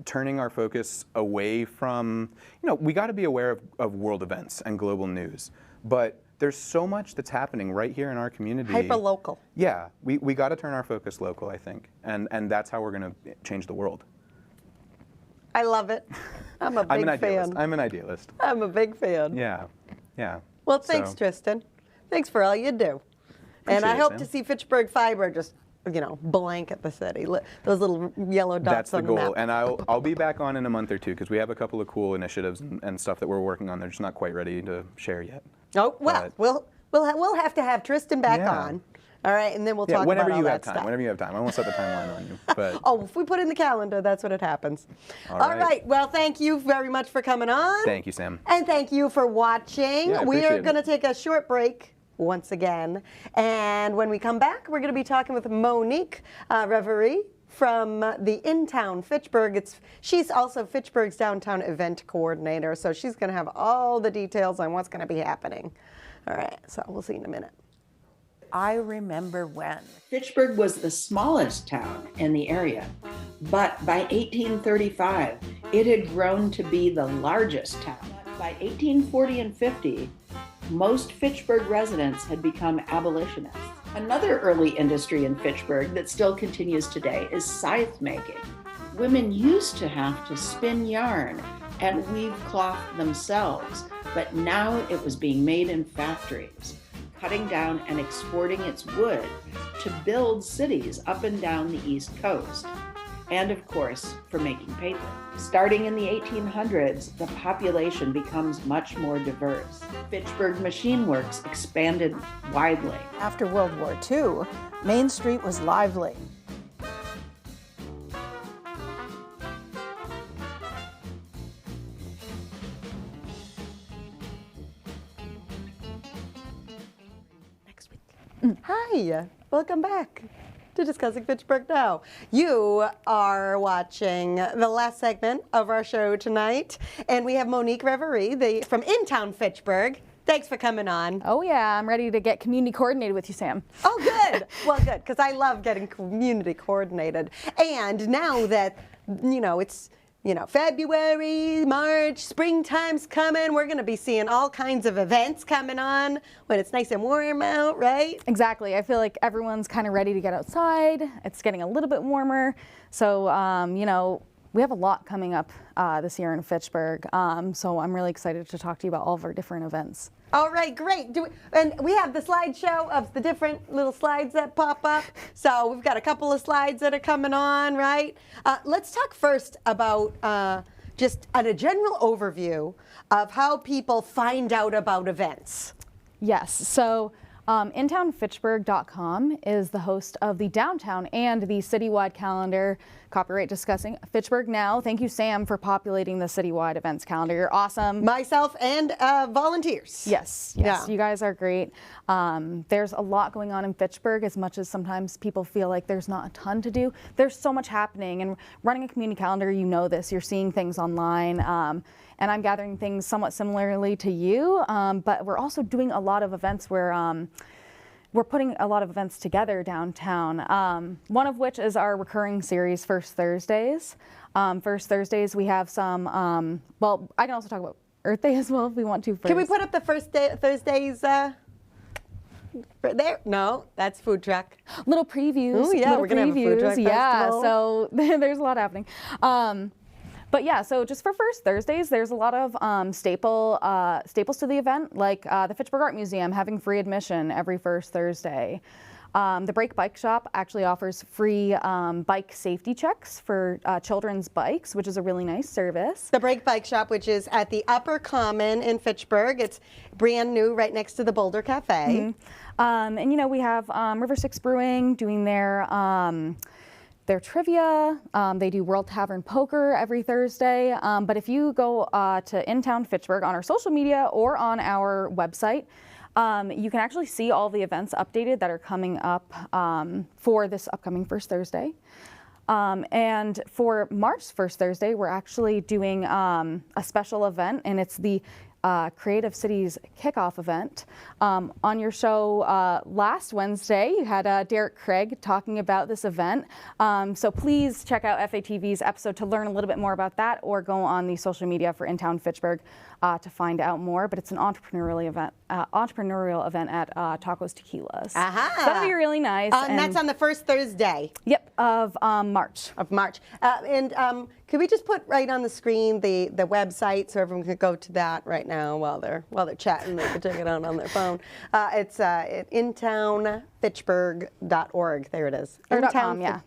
turning our focus away from, we got to be aware of world events and global news, but there's so much that's happening right here in our community. Hyper-local. Yeah, we got to turn our focus local, I think, and that's how we're going to change the world. I love it. I'm a big fan. I'm an idealist. I'm a big fan. Yeah, yeah. Well, thanks, Tristan. Thanks for all you do. And I hope to see Fitchburg Fiber just, blanket the city. Those little yellow dots on the map. That's the goal. And I'll be back on in a month or two because we have a couple of cool initiatives and stuff that we're working on. They're just not quite ready to share yet. Oh, well, we'll have to have Tristan back on. All right, and then we'll talk about all that stuff. Whenever you have time. I won't set the timeline on you. But oh, if we put in the calendar, that's when it happens. All right. Well, thank you very much for coming on. Thank you, Sam. And thank you for watching. Yeah, we are going to take a short break once again. And when we come back, we're going to be talking with Monique Reverie from the intown Fitchburg. She's also Fitchburg's downtown event coordinator, so she's going to have all the details on what's going to be happening. All right, so we'll see you in a minute. I remember when. Fitchburg was the smallest town in the area, but by 1835, it had grown to be the largest town. By 1840 and 50, most Fitchburg residents had become abolitionists. Another early industry in Fitchburg that still continues today is scythe making. Women used to have to spin yarn and weave cloth themselves, but now it was being made in factories, cutting down and exporting its wood to build cities up and down the East Coast, and of course, for making paper. Starting in the 1800s, the population becomes much more diverse. Fitchburg Machine Works expanded widely. After World War II, Main Street was lively. Hi, welcome back to Discussing Fitchburg Now. You are watching the last segment of our show tonight, and we have Monique Reverie from intown Fitchburg. Thanks for coming on. Oh yeah, I'm ready to get community coordinated with you, Sam. Oh good, well good, because I love getting community coordinated. And now that, it's February, March, springtime's coming. We're going to be seeing all kinds of events coming on when it's nice and warm out, right? Exactly. I feel like everyone's kind of ready to get outside. It's getting a little bit warmer. So, we have a lot coming up this year in Fitchburg. So I'm really excited to talk to you about all of our different events. All right, great. And we have the slideshow of the different little slides that pop up. So we've got a couple of slides that are coming on, right? Let's talk first about just a general overview of how people find out about events. Yes. So IntownFitchburg.com is the host of the downtown and the citywide calendar, copyright discussing Fitchburg Now. Thank you, Sam, for populating the citywide events calendar. You're awesome. Myself and volunteers. Yes, Yeah. you guys are great. There's a lot going on in Fitchburg, as much as sometimes people feel like there's not a ton to do. There's so much happening, and running a community calendar, you know this, you're seeing things online. And I'm gathering things somewhat similarly to you, but we're also doing a lot of events where we're putting a lot of events together downtown, one of which is our recurring series, First Thursdays. First Thursdays, we have some, well, I can also talk about Earth Day as well if we want to first. Can we put up the Thursdays there? No, that's food truck. Little previews. Oh, yeah, we're going to have a food truck festival. So there's a lot happening. But yeah, so just for First Thursdays, there's a lot of staples to the event, like the Fitchburg Art Museum having free admission every first Thursday. The Brake Bike Shop actually offers free bike safety checks for children's bikes, which is a really nice service. The Brake Bike Shop, which is at the Upper Common in Fitchburg. It's brand new, right next to the Boulder Cafe. And you know, we have River 6 Brewing doing their trivia. They do World Tavern Poker every Thursday. But if you go to intown Fitchburg on our social media or on our website, you can actually see all the events updated that are coming up for this upcoming First Thursday. And for March First Thursday, we're actually doing a special event, and it's the Creative Cities Kickoff event. On your show last Wednesday, you had Derek Craig talking about this event. So please check out FATV's episode to learn a little bit more about that, or go on the social media for intown Fitchburg to find out more. But it's an entrepreneurial event at Tacos Tequilas. So that'll be really nice. And that's on the first Thursday. Yep, of March. Could we just put right on the screen the website so everyone can go to that right now while they're chatting? They can check it out on their phone. It's at intownfitchburg.org. There it is. Or .com, yeah.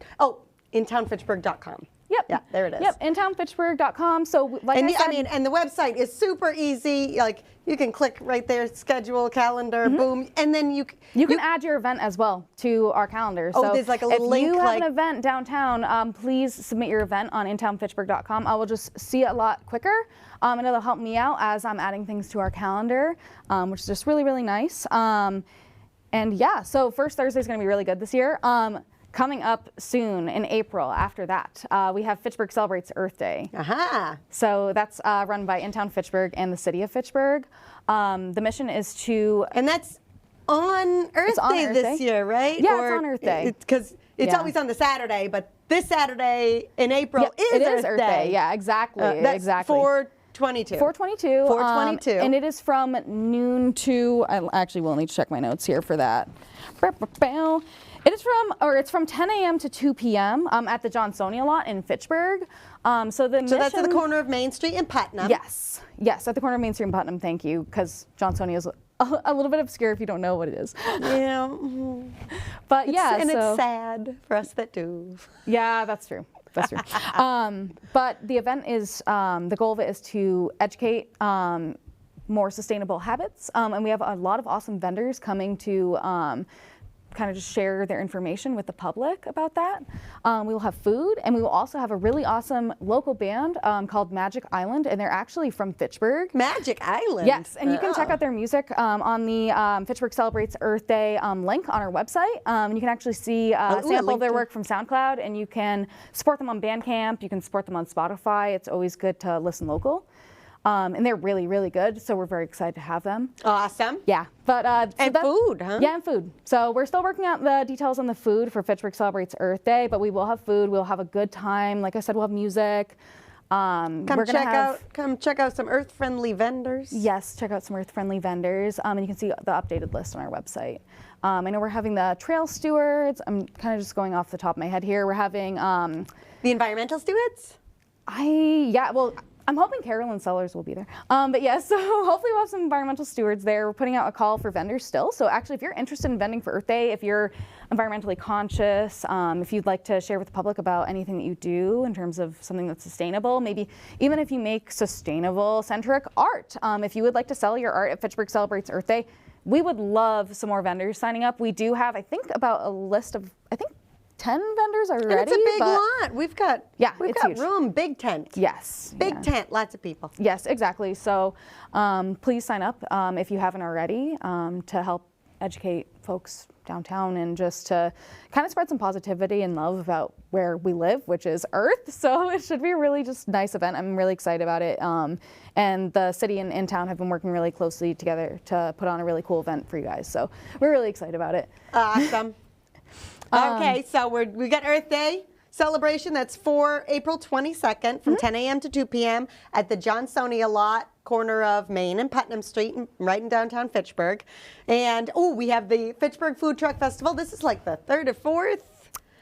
intownfitchburg.com. Yep. Yeah, there it is. Yep, intownfitchburg.com. So like and I said, and the website is super easy. Like, you can click right there, schedule, calendar, boom, and then you can add your event as well to our calendar. Oh, so there's like a little link. If you have an event downtown, please submit your event on intownfitchburg.com. I will just see it a lot quicker, and it'll help me out as I'm adding things to our calendar, which is just really, really nice. And yeah, so First Thursday is going to be really good this year. Coming up soon in April after that, we have Fitchburg Celebrates Earth Day. So that's run by intown Fitchburg and the city of Fitchburg. The mission is to... And that's on Earth Day this year, right? Yeah, it's on Earth Day. Because it's always on the Saturday, but this Saturday in April is Earth Day. Yeah, exactly. That's exactly. 4/22. 4/22. 4/22. And it is from noon to... I actually will need to check my notes here for that. It's from 10 a.m. to 2 p.m. At the Johnsonia lot in Fitchburg. So that's at the corner of Main Street and Putnam. Yes, at the corner of Main Street and Putnam. Thank you, because Johnsonia is a little bit obscure if you don't know what it is. Yeah. But it's sad for us that do. Yeah, that's true. That's true. But the event is, the goal of it is to educate more sustainable habits. And we have a lot of awesome vendors coming to kind of just share their information with the public about that. We will have food, and we will also have a really awesome local band called Magic Island, and they're actually from Fitchburg. Magic Island? Yes, and you can check out their music on the Fitchburg Celebrates Earth Day link on our website. You can actually see a sample of their work from SoundCloud, and you can support them on Bandcamp, you can support them on Spotify. It's always good to listen local. And they're really, really good, so we're very excited to have them. Awesome. Yeah, but food, huh? Yeah, and food. So we're still working out the details on the food for Fitchburg Celebrates Earth Day, but we will have food. We'll have a good time. Like I said, we'll have music. Come check out some earth-friendly vendors. Yes, check out some earth-friendly vendors, and you can see the updated list on our website. I know we're having the trail stewards. I'm kind of just going off the top of my head here. We're having the environmental stewards. I'm hoping Carolyn Sellers will be there. But yeah, so hopefully we'll have some environmental stewards there. We're putting out a call for vendors still. So actually, if you're interested in vending for Earth Day, if you're environmentally conscious, if you'd like to share with the public about anything that you do in terms of something that's sustainable, maybe even if you make sustainable centric art, if you would like to sell your art at Fitchburg Celebrates Earth Day, we would love some more vendors signing up. We do have, I think, about a list of, 10 vendors already. And it's a big lot. We've got huge. room, big tent. Yes. Big tent, lots of people. Yes, exactly. So please sign up if you haven't already to help educate folks downtown and just to kind of spread some positivity and love about where we live, which is Earth. So it should be a really just nice event. I'm really excited about it. And the city and in-town have been working really closely together to put on a really cool event for you guys. So we're really excited about it. Awesome. Okay, so we got Earth Day celebration. That's for April 22nd from 10 a.m. to 2 p.m. at the Johnsonia lot, corner of Main and Putnam Street, right in downtown Fitchburg. And we have the Fitchburg Food Truck Festival. This is like the third or fourth.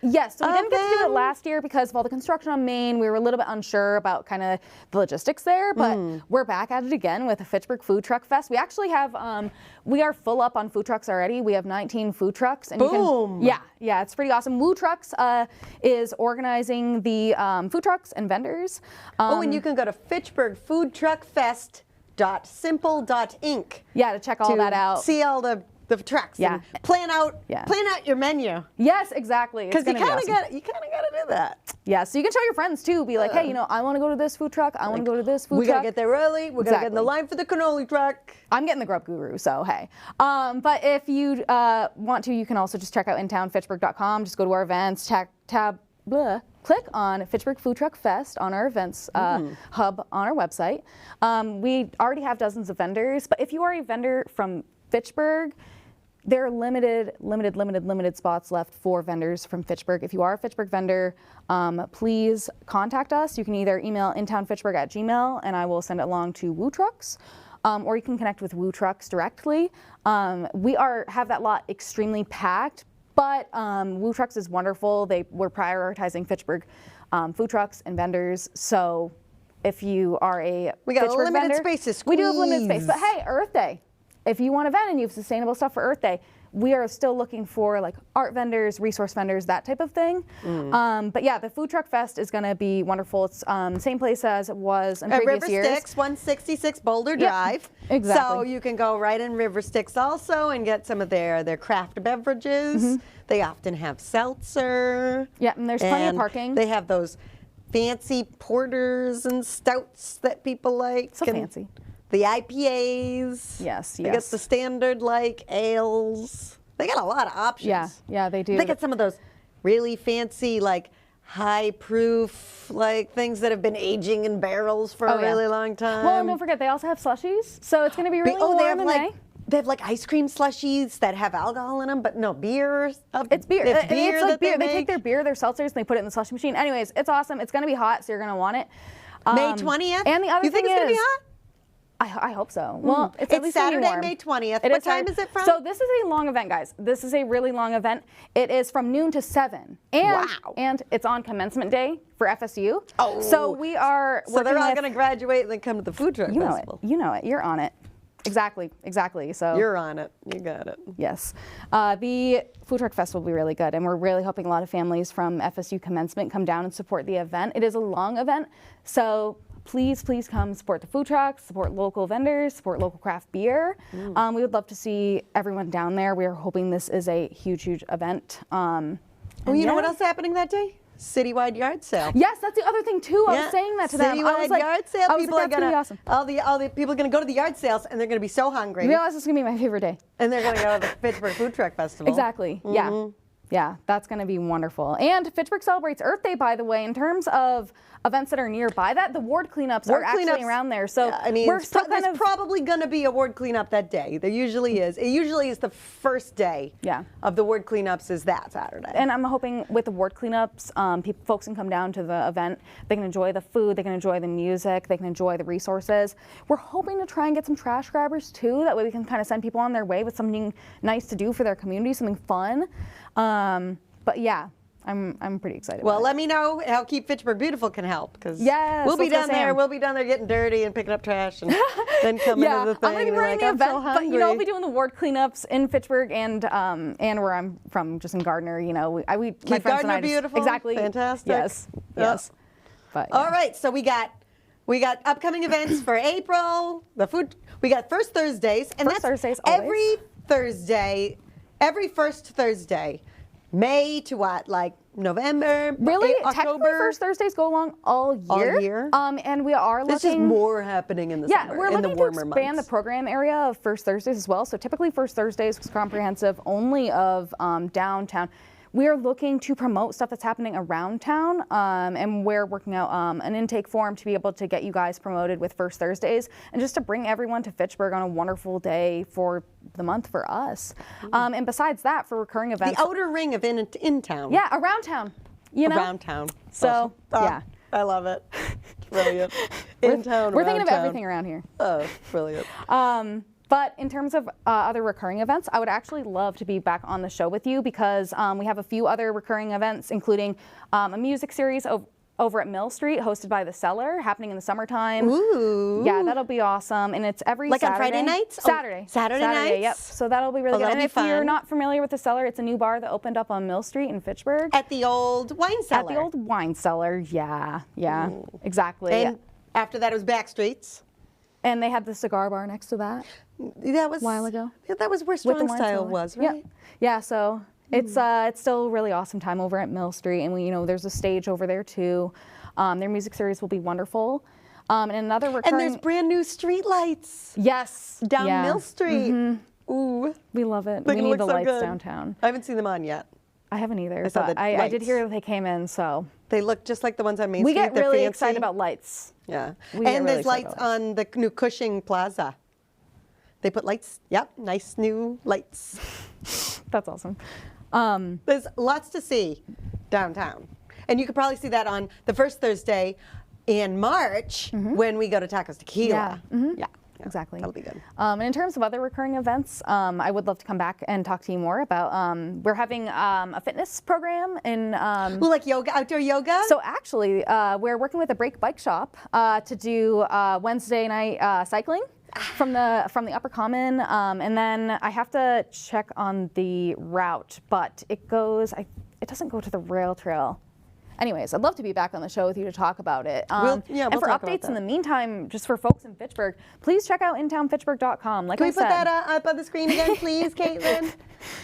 Yes, so we didn't get to do it last year because of all the construction on Main. We were a little bit unsure about kind of the logistics there, but we're back at it again with the Fitchburg Food Truck Fest. We actually have, we are full up on food trucks already. We have 19 food trucks. And Boom! Yeah, it's pretty awesome. Woo Trucks is organizing the food trucks and vendors. And you can go to FitchburgFoodTruckFest.simple.inc. Yeah, to check all that out. See all the trucks. Yeah. And plan out your menu. Yes, exactly. Because you kind of got to do that. Yeah, so you can show your friends too. Be like, hey, I want to go to this food truck. I want to go to this food truck. We got to get there early. We're going to get in the line for the cannoli truck. I'm getting the Grub Guru, so hey. But if you want to, you can also just check out intownfitchburg.com. Just go to our events, click on Fitchburg Food Truck Fest on our events hub on our website. We already have dozens of vendors, but if you are a vendor from Fitchburg, there are limited spots left for vendors from Fitchburg. If you are a Fitchburg vendor, please contact us. You can either email intownfitchburg@gmail.com and I will send it along to Woo Trucks, or you can connect with Woo Trucks directly. We have that lot extremely packed, but Woo Trucks is wonderful. We're prioritizing Fitchburg food trucks and vendors. So if you are a Fitchburg vendor, we do have limited space. But hey, Earth Day. If you want a event and you have sustainable stuff for Earth Day, we are still looking for like art vendors, resource vendors, that type of thing. But yeah, the Food Truck Fest is going to be wonderful. It's same place as it was in previous years. River Styx, 166 Boulder Drive. Exactly. So you can go right in River Styx also and get some of their craft beverages. They often have seltzer. Yeah, and there's plenty of parking. They have those fancy porters and stouts that people like. So fancy. The IPAs. Yes. They got the standard ales. They got a lot of options. Yeah, they do. They got some of those really fancy high proof things that have been aging in barrels for a really long time. Well, and don't forget they also have slushies, so it's going to be really warm in May. They have ice cream slushies that have alcohol in them, but no beer. It's beer. It's beer like that beer. They take their beer, their seltzers, and they put it in the slushie machine. Anyways, it's awesome. It's going to be hot, so you're going to want it. May 20th. And the other you think thing it's going to be hot? I hope so. Well, it's at least Saturday, warm. May 20th. What time is it from? So this is a long event, guys. This is a really long event. It is from noon to 7. And it's on commencement day for FSU. Oh. So we are. So they're all going to graduate and then come to the food truck festival. You know it. You're on it. Exactly. So you're on it. You got it. Yes. The Food Truck Fest will be really good, and we're really hoping a lot of families from FSU commencement come down and support the event. It is a long event, so please come support the food trucks, support local vendors, support local craft beer. We would love to see everyone down there. We are hoping this is a huge event. You know what else is happening that day? Citywide yard sale. Yes, that's the other thing too. I was saying that to them. Citywide yard sale. People are gonna awesome. All the people are gonna go to the yard sales and they're gonna be so hungry. You realize it's gonna be my favorite day. And they're gonna go to the Fitchburg Food Truck Festival. Exactly. Yeah, that's going to be wonderful. And Fitchburg celebrates Earth Day, by the way, in terms of events that are nearby that. The ward cleanups are actually around there. So we're still there's probably going to be a ward cleanup that day. There usually is. It usually is the first day of the ward cleanups is that Saturday. And I'm hoping with the ward cleanups, folks can come down to the event. They can enjoy the food. They can enjoy the music. They can enjoy the resources. We're hoping to try and get some trash grabbers, too. That way we can kind of send people on their way with something nice to do for their community, something fun. But yeah, I'm pretty excited. Well, about let me know how Keep Fitchburg Beautiful can help, because we'll be down there. We'll be down there getting dirty and picking up trash, and then coming to the thing. I'm going to be running the event, but I'll be doing the ward cleanups in Fitchburg and where I'm from, just in Gardner. My friends Gardner and I beautiful, exactly, fantastic. Yes. But all right, so we got upcoming events for April. We got First Thursdays, and Thursdays every Thursday, every first Thursday, May to what, like November, Really, October? technically first Thursdays go along all year. All year? And we are looking. There's just more happening in the summer, we're in the looking to warmer expand months. the program area of First Thursdays as well. So typically First Thursdays was comprehensive only of downtown. We are looking to promote stuff that's happening around town, and we're working out an intake form to be able to get you guys promoted with First Thursdays, and just to bring everyone to Fitchburg on a wonderful day for the month for us. And besides that, for recurring events. The outer ring of in town. Yeah, around town. You know? Around town. So, yeah. I love it. Brilliant. In town, We're thinking of around town. everything around here. Oh, brilliant. But in terms of other recurring events, I would actually love to be back on the show with you because we have a few other recurring events, including a music series over at Mill Street, hosted by The Cellar, happening in the summertime. Ooh. Yeah, that'll be awesome. And it's every Like Saturday. on Friday nights? Saturday. Saturday nights? Yep. So that'll be really good. that'll And be if you're fun. not familiar with The Cellar, it's a new bar that opened up on Mill Street in Fitchburg. At the old wine cellar. At the old wine cellar, yeah, exactly. And after that, it was Backstreets. And they had the cigar bar next to that. That was A while ago. Yeah, that was where With the Strong wine Style cellar. was, Yep. right? Yeah, so it's still a really awesome time over at Mill Street, and there's a stage over there too. Their music series will be wonderful. And another recurring. And there's brand new street lights yes down yeah. Mill Street. Ooh, We love it. they We look need the so lights good. downtown. I haven't seen them on yet. I haven't either, saw but the I did lights. hear that they came in, so They look just like the ones on Main we Street. get They're really fancy. excited about lights. Yeah, We get and really there's excited lights about on the new Cushing Plaza. They put lights. Yep, nice new lights. That's awesome. There's lots to see downtown. And you could probably see that on the first Thursday in March when we go to Tacos Tequila. Yeah. Exactly. That'll be good. And in terms of other recurring events, I would love to come back and talk to you more about. We're having a fitness program in. Well, like yoga, outdoor yoga? So actually, we're working with a Break Bike Shop to do Wednesday night cycling from the Upper Common, and then I have to check on the route, but it doesn't go to the rail trail. Anyways, I'd love to be back on the show with you to talk about it. We'll and for talk about updates in that. the meantime, just for folks in Fitchburg, please check out intownfitchburg.com. Like Can I we put said, that up on the screen again, please, Caitlin?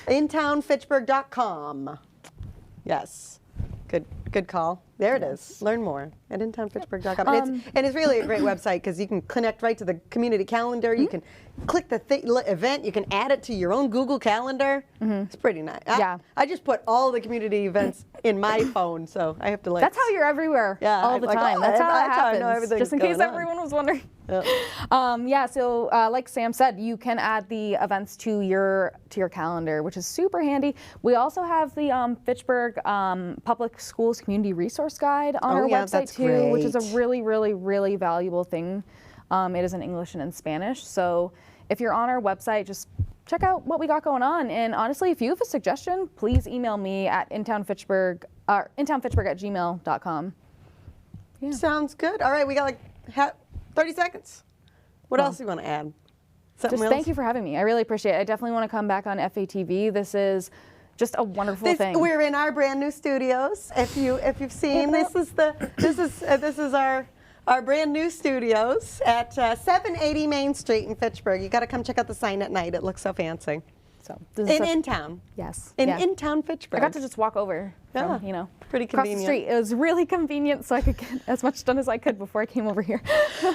intownfitchburg.com. Yes. Good call. There it is. Learn more at intownfitchburg.com. And it's really a great website because you can connect right to the community calendar. You can click the event. You can add it to your own Google Calendar. It's pretty nice. Yeah. I just put all the community events in my phone, so I have to like. that's how you're everywhere all the like, time. oh, that's how it that's how I know happens. everything's Just in case going on. everyone was wondering. Yeah. So like Sam said, you can add the events to your calendar, which is super handy. We also have the Fitchburg Public Schools Community Resource Guide on our yeah, website that's too, which is a great. really, really, really valuable thing. It is in English and in Spanish. So if you're on our website, just check out what we got going on. And honestly, if you have a suggestion, please email me at intownfitchburg@gmail.com. Sounds good. All right, we got like 30 seconds. What else do you want to add? Something Just else? thank you for having me. I really appreciate it. I definitely want to come back on FATV. This is just a wonderful thing. We're in our brand new studios. If you've seen, this is our brand new studios at 780 Main Street in Fitchburg. You got to come check out the sign at night. It looks so fancy. So this is In town. yes, In-town Fitchburg. I got to just walk over Yeah, from, pretty across convenient. the street. It was really convenient, so I could get as much done as I could before I came over here.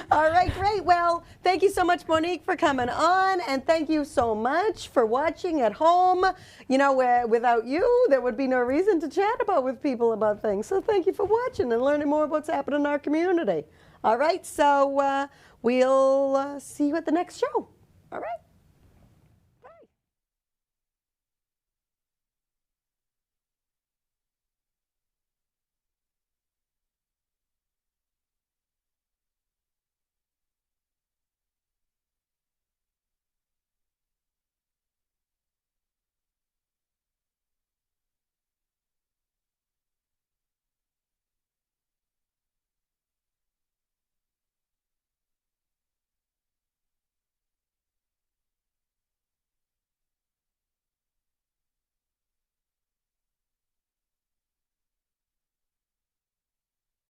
All right, great. Well, thank you so much, Monique, for coming on, and thank you so much for watching at home. Without you, there would be no reason to chat with people about things. So thank you for watching and learning more about what's happening in our community. All right, so we'll see you at the next show. All right.